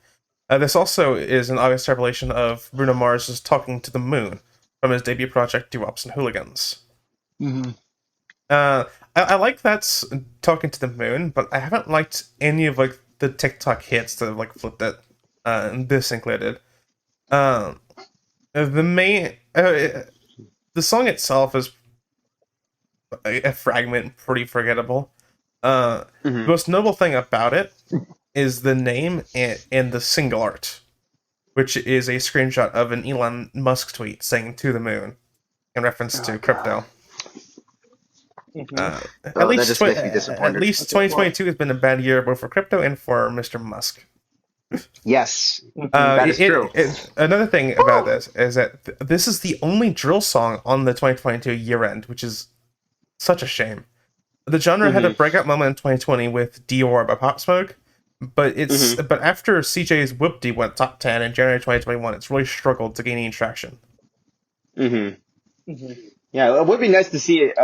This also is an obvious interpolation of Bruno Mars' Talking to the Moon from his debut project Doo-Wops and Hooligans. Mm-hmm. I like that Talking to the Moon, but I haven't liked any of like the TikTok hits that have like flipped it, this included. The main the song itself is a fragment, pretty forgettable. The most notable thing about it is the name and the single art, which is a screenshot of an Elon Musk tweet saying "to the moon" in reference to crypto. Mm-hmm. That just makes me disappointed. At least Okay, 2022 has been a bad year both for crypto and for Mr. Musk. Yes, Mm-hmm. that is true. Another thing about this is that this is the only drill song on the 2022 year end, which is such a shame. The genre had a breakout moment in 2020 with Dior by Pop Smoke, but but after CJ's Whoop-Dee went top 10 in January 2021, it's really struggled to gain any traction. Yeah, it would be nice to see it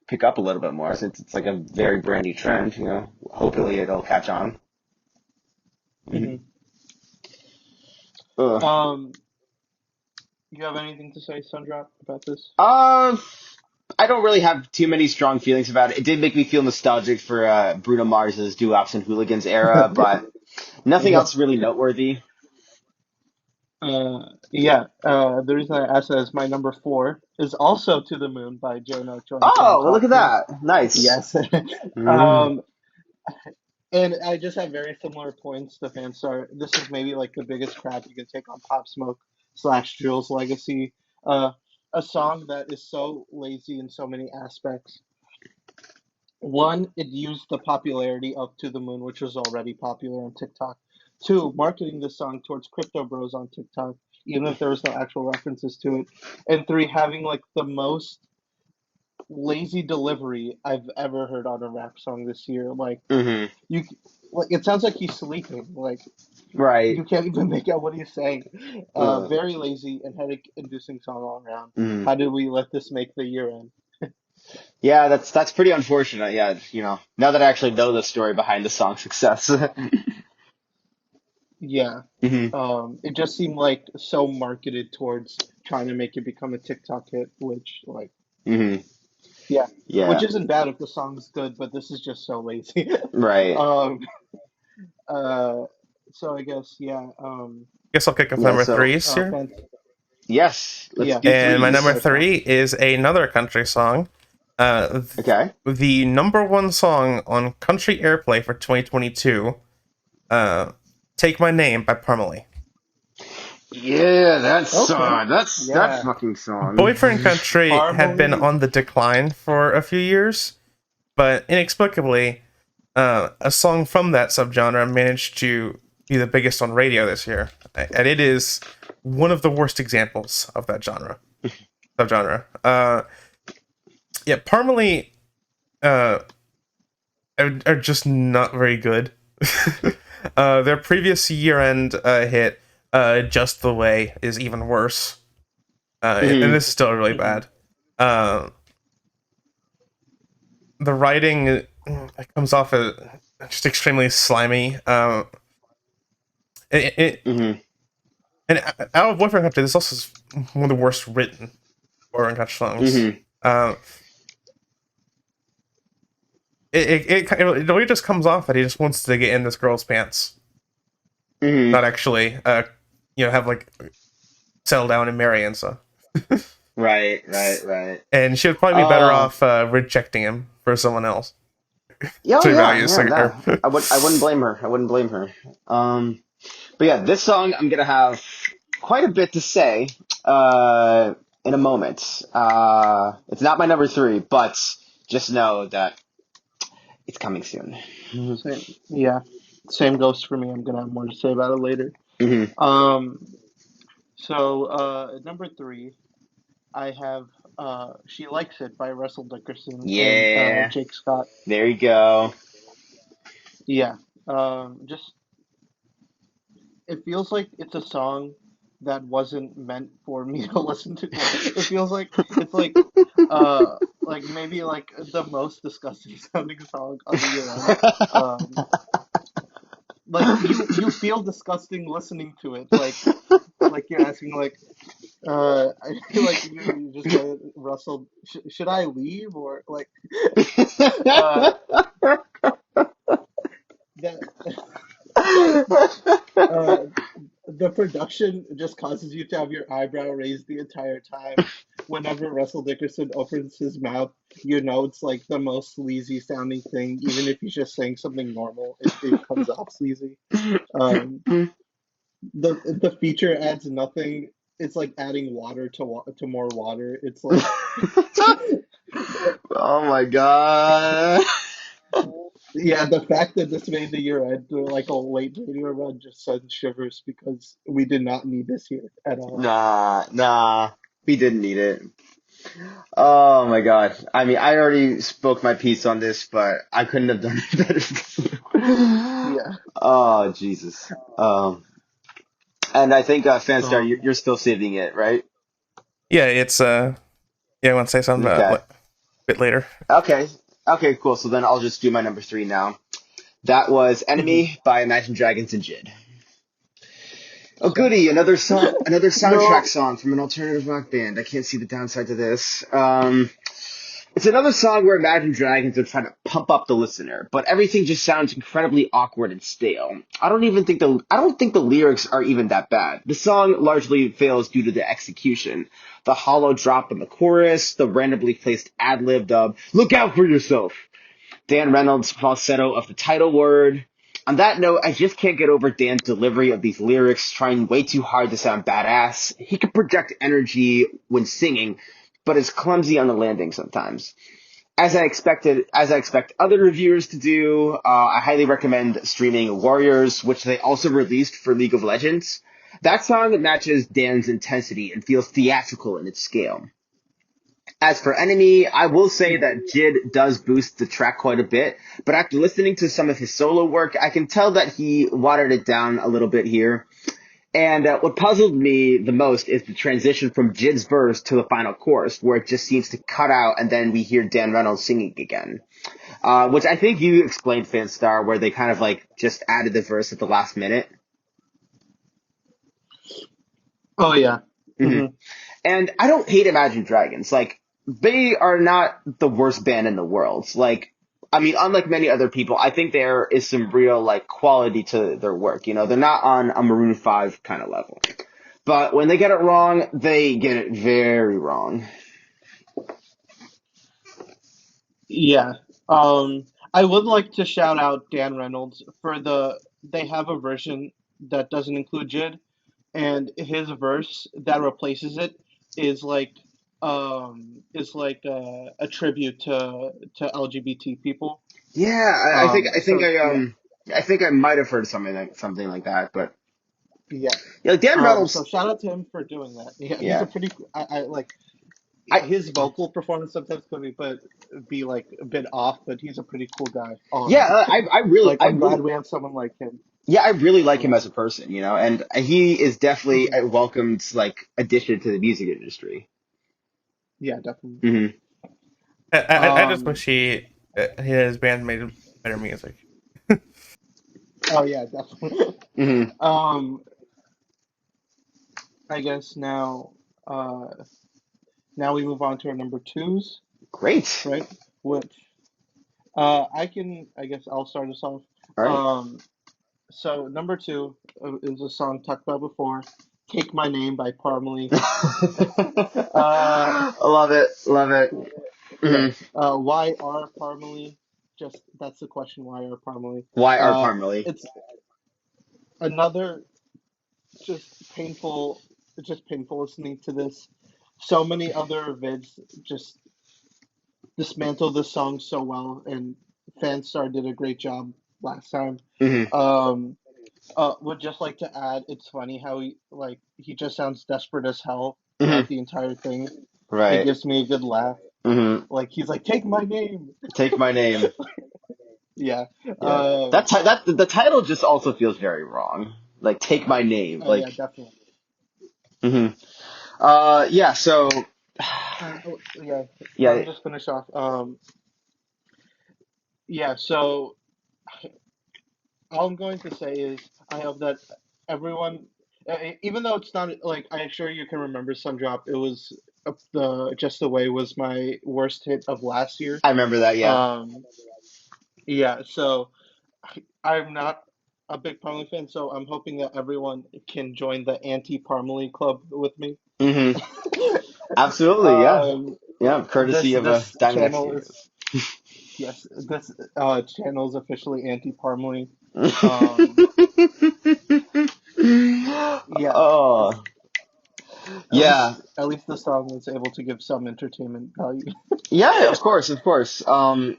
pick up a little bit more since it's like a very brand new trend. You know, hopefully it'll catch on. You have anything to say, Sundrop, about this? I don't really have too many strong feelings about it. It did make me feel nostalgic for Bruno Mars's Doo-Wops and Hooligans era, but nothing else really noteworthy. The reason I asked that is my number 4 is also To the Moon by Jono Joy and Sam Oh, well, look at Tompkins. that! Nice. Yes. Mm. And I just have very similar points to Fanstar. This is maybe like the biggest crap you can take on Pop Smoke / Drill's legacy. A song that is so lazy in so many aspects. One, it used the popularity of To the Moon, which was already popular on TikTok. Two, marketing the song towards crypto bros on TikTok, even if there was no actual references to it. And three, having like the most lazy delivery I've ever heard on a rap song this year. Like you, like it sounds like he's sleeping. Like Right. you can't even make out what he's saying. Very lazy and headache-inducing song all around. How did we let this make the year end? Yeah, that's pretty unfortunate. Yeah, you know, now that I actually know the story behind the song's success. Yeah. It just seemed like so marketed towards trying to make it become a TikTok hit, which like yeah. Which Yeah. isn't bad if the song's good, but this is just so lazy. Right. So I guess Guess I'll kick off Yeah, number so 3 here. yes, let's Yeah. do And my threes. number 3 is another country song. Okay. The number 1 song on Country Airplay for 2022, Take My Name by Parmalee. Yeah, that song. Okay. That's Yeah. that fucking song. Boyfriend Country had been Parmalee. on the decline for a few years, but inexplicably, a song from that subgenre managed to be the biggest on radio this year, and it is one of the worst examples of that subgenre. Yeah, Parmalee uh, are just not very good. Their previous year-end hit, "Just the Way," is even worse, and Mhm. this is still really bad. Uh, the writing it comes off as just extremely slimy. It Mhm. and Out of Boyfriend Country, this also is one of the worst written Boyfriend Country songs. Mhm. It really just comes off that he just wants to get in this girl's pants, Mhm. not actually, have like settle down and marry and stuff. Right. Right. Right. And she would probably be better Uh. off rejecting him for someone else Yeah. Oh, to yeah. value a Yeah. singer. No. I wouldn't blame her. I wouldn't blame her. But yeah, this song I'm gonna have quite a bit to say. In a moment. It's not my number three, but just know that it's coming soon. Same. Yeah. Same goes for me. I'm gonna have more to say about it later. Mhm. Um. So, number three, I have "She Likes It" by Russell Dickerson and Yeah. Jake Scott. There you go. Yeah. Just it feels like it's a song that wasn't meant for me to listen to. It feels like it's like maybe like the most disgusting sounding song of the year end. Um, like you feel disgusting listening to it. Like you're asking I feel like you just said, Russell, should I leave or like uh that uh the production just causes you to have your eyebrow raised the entire time. Whenever Russell Dickerson opens his mouth, you know it's like the most sleazy sounding thing. Even if he's just saying something normal, it comes off sleazy. Um, the feature adds nothing. It's like adding water to more water. It's like Oh my god. yeah, the fact that this made the year end like a late radio run just sends shivers because we did not need this here at all. Nah. We didn't need it. Oh my god. I mean, I already spoke my piece on this, but I couldn't have done it better. Yeah. Oh, Jesus. And I think, Fanstar, Um. you're still saving it, right? Yeah, it's yeah. I want to say something Okay. a bit later. Okay. Okay, cool. So then I'll just do my number three now. That was Mhm. Enemy by Imagine Dragons and Jid. Oh goody, another soundtrack No. song from an alternative rock band. I can't see the downside to this. It's another song where Imagine Dragons are trying to pump up the listener, but everything just sounds incredibly awkward and stale. I don't think the lyrics are even that bad. The song largely fails due to the execution. The hollow drop in the chorus, the randomly placed ad-libbed "Look out for yourself." Dan Reynolds' falsetto of the title word. On that note, I just can't get over Dan's delivery of these lyrics, trying way too hard to sound badass. He can project energy when singing, but is clumsy on the landing sometimes. As I expect other reviewers to do, I highly recommend streaming Warriors, which they also released for League of Legends. That song matches Dan's intensity and feels theatrical in its scale. As for Enemy, I will say that Jid does boost the track quite a bit, but after listening to some of his solo work, I can tell that he watered it down a little bit here. And what puzzled me the most is the transition from Jid's verse to the final chorus, where it just seems to cut out and then we hear Dan Reynolds singing again. Which I think you explained, Fanstar, where they kind of like just added the verse at the last minute. Oh yeah. hmm Hmm. And I don't hate Imagine Dragons. Like, they are not the worst band in the world. Like, I mean, unlike many other people, I think there is some real, like, quality to their work. You know, they're not on a Maroon 5 kind of level. But when they get it wrong, they get it very wrong. Yeah. I would like to shout out Dan Reynolds for they have a version that doesn't include Jid, and his verse that replaces it is like a tribute to LGBT people. Yeah, So yeah, I think I might have heard something like that, but yeah. yeah, like Dan So Reynolds. shout out to him for doing that. Yeah, he's a Yeah, pretty. I like I his vocal performance sometimes could be like a bit off, but he's a pretty cool guy. yeah, Like I'm glad we have someone like him yeah, I really like him as a around. person, and he is definitely Hmm. a welcomed like addition to the music industry. Yeah, definitely. Hmm. I just Um. wish his band made better music. Oh yeah, definitely. Hmm. um. I guess uh, now we move on to our number twos, Great. right? Which I guess I'll start us off. All right. Um. So number two is a song talked about before, "Take My Name" by Parmalee. Uh, Love it. Love it. yeah. Hmm. Why are Parmalee? Just that's the question. Why are Parmalee? Why are Uh, Parmalee? it's another just painful, just painful listening to this. So many other vids just dismantle this song so well, and Fanstar did a great job last time. Hmm. Um, would just like to add, it's funny how he just sounds desperate as hell Hmm. throughout the entire thing. It Right. gives me a good laugh. Hmm. Like he's like, "Take my name." Take my name. Yeah. Yeah. That the title just also feels very wrong. Like take my name. Oh yeah, Like. definitely. Hmm. Yeah. So. Yeah. Let Yeah. me just finish off. Yeah. So all I'm going to say is I hope that everyone, even though it's not like I'm sure you can remember Sundrop, it was the Just the Way was my worst hit of last year. I remember that. Yeah. Um, yeah, so I'm not a big Parmalee fan, so I'm hoping that everyone can join the anti-Parmalee club with me. Hmm. Absolutely. Yeah. Um, Yeah. Courtesy of a this Diamondback channel is Studios. yes, this channel is officially anti-Parmalee. Um, yeah, Oh. Yeah. at least the song was able to give some entertainment value. Yeah, of course, of course. Well,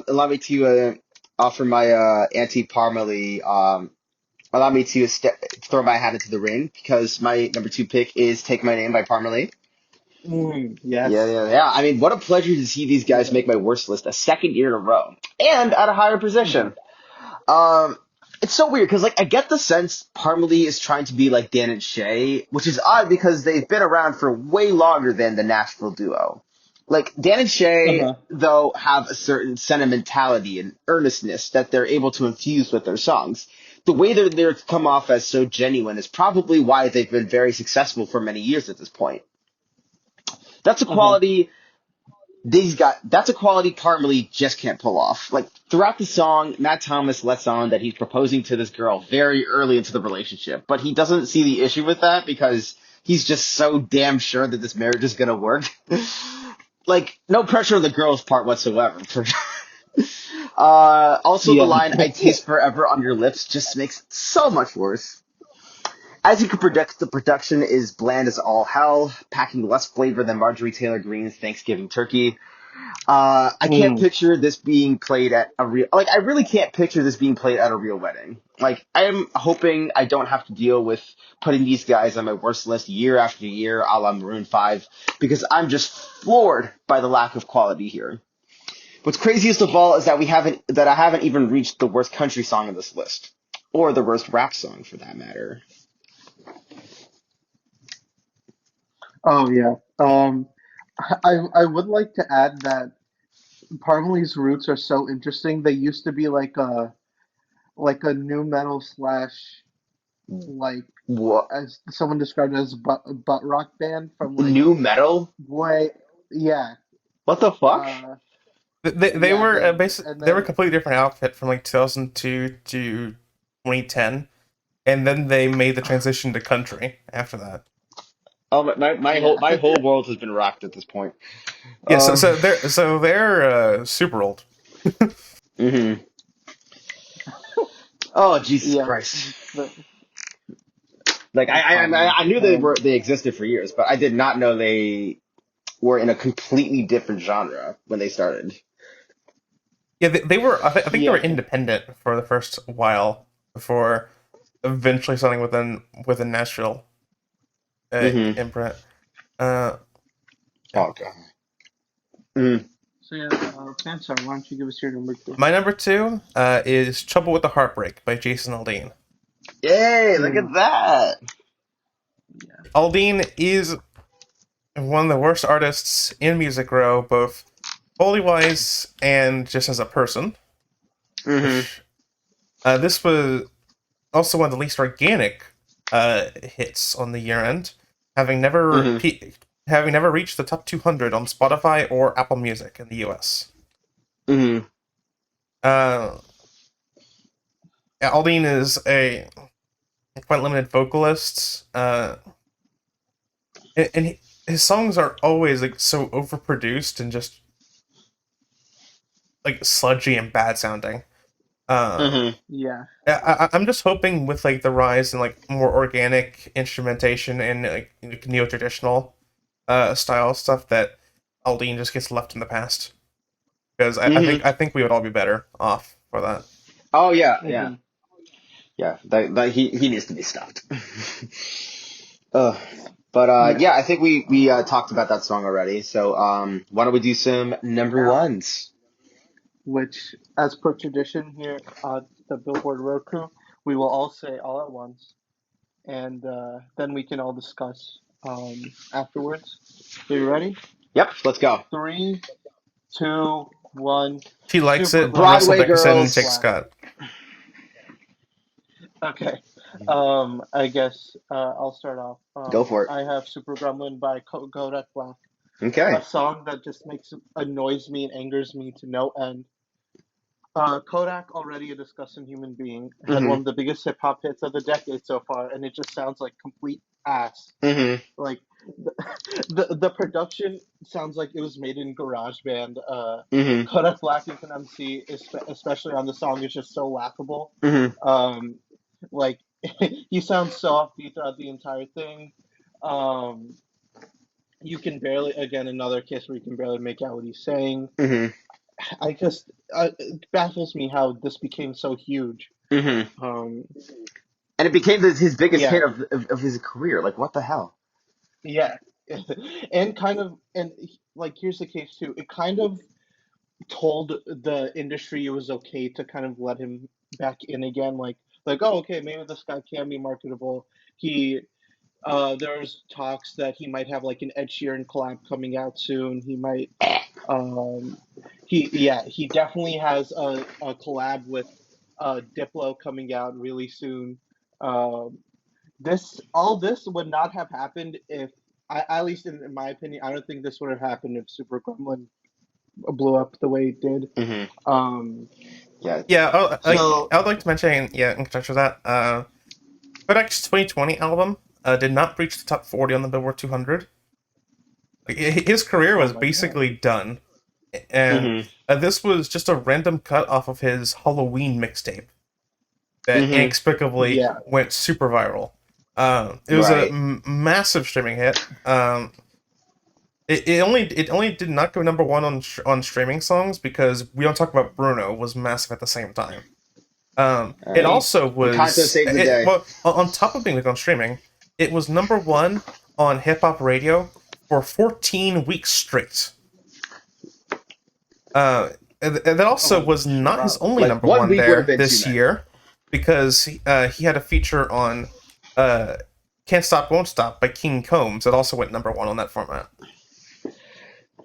allow me to offer my anti-Parmalee. Allow me to throw my hat into the ring because my number two pick is "Take My Name" by Parmalee. Yeah, Yes. yeah, yeah. I mean, what a pleasure to see these guys Yeah. make my worst list a second year in a row and at a higher Mhm. position. Um, it's so weird because like I get the sense Parmalee is trying to be like Dan and Shay, which is odd because they've been around for way longer than the Nashville duo. Like Dan and Shay, Uh-huh. though, have a certain sentimentality and earnestness that they're able to infuse with their songs. The way their lyrics come off as so genuine is probably why they've been very successful for many years at this point. That's a Uh-huh. quality that's a quality Parmalee just can't pull off. Like throughout the song, Matt Thomas lets on that he's proposing to this girl very early into the relationship, but he doesn't see the issue with that because he's just so damn sure that this marriage is gonna work. Like no pressure on the girl's part whatsoever. Also the Yeah. line "I taste forever on your lips" just makes it so much worse. As you can predict, the production is bland as all hell, packing less flavor than Marjorie Taylor Greene's Thanksgiving turkey. I can't Mm. picture this being played at a real, like, I really can't picture this being played at a real wedding. Like, I am hoping I don't have to deal with putting these guys on my worst list year after year, a la Maroon 5, because I'm just floored by the lack of quality here. What's craziest of all is that I haven't even reached the worst country song on this list. Or the worst rap song, for that matter. Oh yeah. I would like to add that Parmalee's roots are so interesting. They used to be like a new metal slash like What? as someone described it as butt rock band from like New metal? way yeah What the fuck? uh They yeah were the basically and they were a then completely different outfit from like 2002 to 2010, and then they made the transition to country after that. Oh, yeah my whole world has been rocked at this point. Yeah, Um, so they're super old. hmm. Oh, Jesus yeah Christ. the Like Parmalee I knew they existed for years, but I did not know they were in a completely different genre when they started. Yeah, they were. I think they were Yeah. independent for the first while before eventually signing with a Nashville Mm-hmm. imprint. Uh, yeah. Oh god. Mm. So yeah, Fanstar, why don't you give us your number two? My number two is "Trouble with the Heartbreak" by Jason Aldean. Yay! Look at Hmm. that. Yeah. Aldean is one of the worst artists in Music Row, both holy wise and just as a person. Mm-hmm. This was also one of the least organic hits on the year end, having never Mm-hmm. having never reached the top 200 on Spotify or Apple Music in the U.S. Mm-hmm. Uh, Aldine is a quite limited vocalist, and his songs are always like so overproduced and just like sludgy and bad sounding. Uh, Mm-hmm. Yeah. I'm just hoping with like the rise in like more organic instrumentation and like neo traditional style stuff that Aldine just gets left in the past because Mm-hmm. I think we would all be better off for that. Oh yeah, yeah. Hmm. Yeah. That he needs to be stopped. uh but Yeah. yeah, I think we talked about that song already. So why don't we do some number Yeah. ones? Which, as per tradition here at the Billboard Road Crew, we will all say all at once, and then we can all discuss afterwards. So you ready? Yep, let's go. Three, two, one. She likes Super it. Russell Gremlin Broadway by Dickinson, Kodak Jake girls. Black. Scott. Okay. I guess I'll start off. Go for it. I have Super Gremlin by Kodak Black, a Okay. song that just annoys me and angers me to no end. Kodak, already a disgusting human being, had Mm-hmm. one of the biggest hip hop hits of the decade so far, and it just sounds like complete ass. Mm-hmm. Like the the production sounds like it was made in GarageBand. Mm-hmm. Kodak Black and MC, especially on the song, is just so laughable. Mm-hmm. Um, like he sounds so offbeat throughout the entire thing. Um, you can barely, again, another case where you can barely make out what he's saying. Mm-hmm. I just it baffles me how this became so huge. Mm-hmm. Um, And it became his biggest hit yeah, of his career. Like what the hell? yeah, and kind of, and like here's the case too. It kind of told the industry it was okay to kind of let him back in again. Like oh, okay, maybe this guy can be marketable. He there's talks that he might have like an Ed Sheeran collab coming out soon. He might Um, he definitely has a collab with Diplo coming out really soon. Um, this would not have happened if at least in my opinion, I don't think this would have happened if Super Gremlin blew up the way it did. Mm-hmm. Um, Yeah. Yeah, so I would like to mention, yeah, in conjunction with that, Kodak's 2020 album did not reach the top 40 on the Billboard 200. Like, his career oh was my god, basically done, and Mm-hmm. this was just a random cut off of his Halloween mixtape that Mm-hmm. inexplicably yeah, went super viral. It was a Right. massive streaming hit. It only did not go number one on streaming songs because We Don't Talk About Bruno was massive at the same time. It Hey. also Encanto was saved the day. well on top of being like on streaming, it was number one on hip hop radio for 14 weeks straight. And that also oh was not his wow, only Like number one one week would have there been too this many. year because he had a feature on uh, "Can't Stop Won't Stop" by King Combs that also went number one on that format.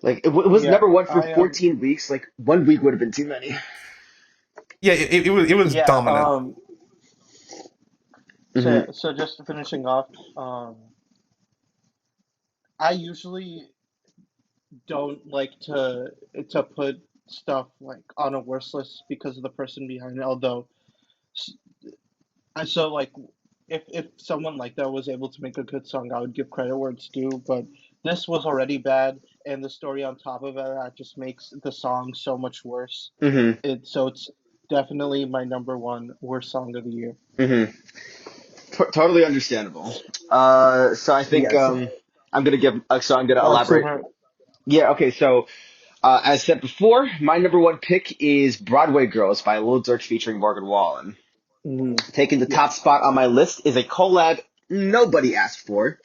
Like it was yeah, number one for I am 14 weeks. Like one week would have been too many. Yeah, it was yeah. dominant. Mm-hmm. So just finishing off, I usually don't like to put stuff like on a worst list because of the person behind it. Although, so like, if someone like that was able to make a good song, I would give credit where it's due. But this was already bad, and the story on top of it that just makes the song so much worse. Mm-hmm. It's definitely my number one worst song of the year. Mm-hmm. Totally understandable. So I think Yes. I'm gonna give. So I'm gonna elaborate. Super. Yeah. Okay. So As said before, my number one pick is Broadway Girls by Lil Durk featuring Morgan Wallen. Mhm. Taking the top Yes. spot on my list is a collab nobody asked for.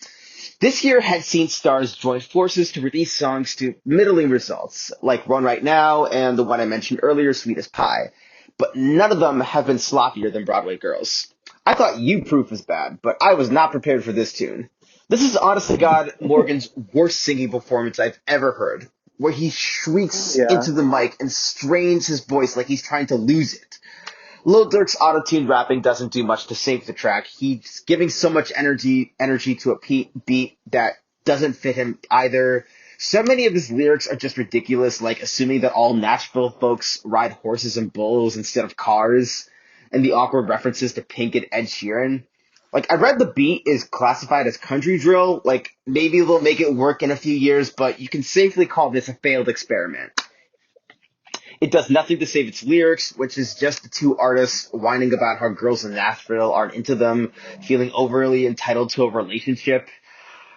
This year had seen stars join forces to release songs to middling results, like Run Right Now and the one I mentioned earlier, Sweet as Pie. But none of them have been sloppier than Broadway Girls. I thought You Proof was bad, but I was not prepared for this tune. This is honest to God Morgan's worst singing performance I've ever heard, where he shrieks Yeah. into the mic and strains his voice like he's trying to lose it. Lil Durk's auto-tuned rapping doesn't do much to save the track. He's giving so much energy to a beat that doesn't fit him either. So many of his lyrics are just ridiculous, like assuming that all Nashville folks ride horses and bulls instead of cars, and the awkward references to Pink and Ed Sheeran. Like, I read the beat is classified as country drill. Like, maybe they'll make it work in a few years, but you can safely call this a failed experiment. It does nothing to save its lyrics, which is just the two artists whining about how girls in Nashville aren't into them, feeling overly entitled to a relationship.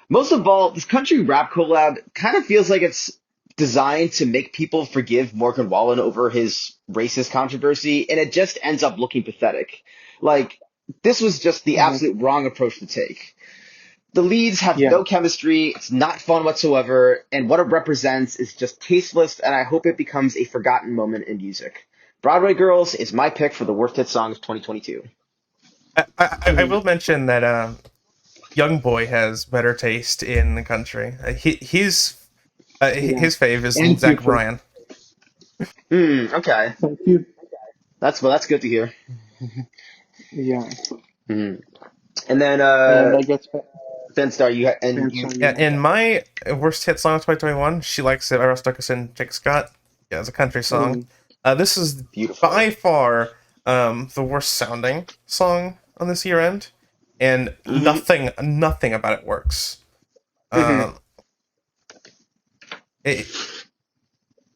Most of all, this country rap collab kind of feels like it's designed to make people forgive Morgan Wallen over his racist controversy, and it just ends up looking pathetic. Like, this was just the Hmm. absolute wrong approach to take. The leads have Yeah. no chemistry, it's not fun whatsoever, and what it represents is just tasteless, and I hope it becomes a forgotten moment in music. Broadway Girls is my pick for the worst hit song of 2022. I Hmm. will mention that Young Boy has better taste in the country. Yeah. His fave is And Zach Future. Bryan. Okay. Fu- That's good to hear. Yeah. Hmm. And then, And I guess Fanstar, and you, Fanstar, Yeah, yeah. in my worst hit song of 2021, She Likes It by Russ Dickerson, Jake Scott. Yeah, it's a country song. Mm. This is beautiful. by far the worst sounding song on this year end, and Hmm. nothing about it works. Hmm. Um, it,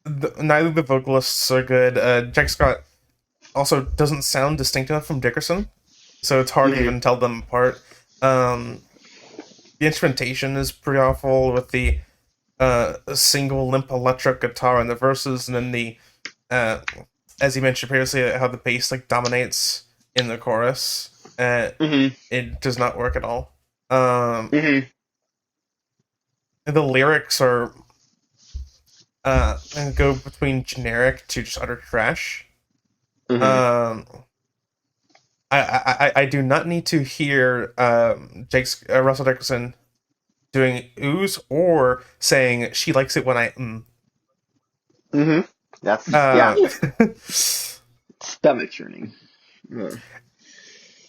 Neither of the vocalists are good. Jake Scott also doesn't sound distinct enough from Dickerson, so it's hard to Hmm. even tell them apart. Um, the instrumentation is pretty awful with the a single limp electric guitar in the verses, and then uh, as you mentioned previously, how the bass like dominates in the chorus. Hmm. It does not work at all. Um, Hmm. the lyrics are go between generic to just utter trash. Hmm. Um, I do not need to hear Jake's Russell Dickerson doing ooze or saying she likes it when I Hmm. That's, yeah, uh, stomach churning. Mm.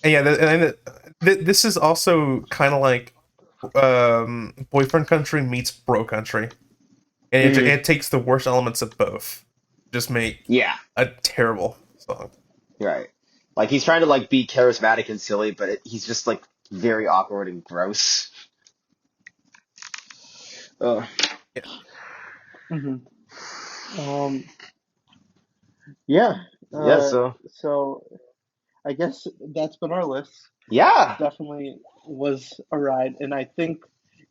and yeah, this is also kind of like boyfriend country meets bro country, and Hmm. it takes the worst elements of both, just make Yeah. a terrible song. Right. Like he's trying to like be charismatic and silly, but he's just like very awkward and gross. Oh, Yeah, Hmm. Um. Yeah. yeah. Uh. So So I guess that's been our list. yeah, Definitely was a ride, and I think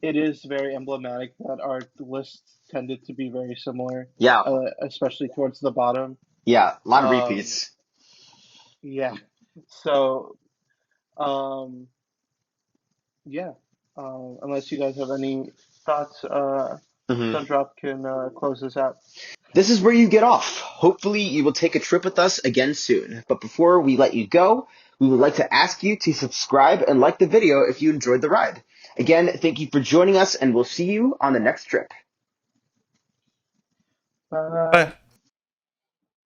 it is very emblematic that our lists tended to be very similar, yeah, especially towards the bottom. yeah. A lot of Um. repeats. Yeah. So. Um. Yeah. Unless you guys have any thoughts, Hmm. Sundrop can close this out. This is where you get off. Hopefully, you will take a trip with us again soon. But before we let you go, we would like to ask you to subscribe and like the video if you enjoyed the ride. Again, thank you for joining us, and we'll see you on the next trip. Bye. but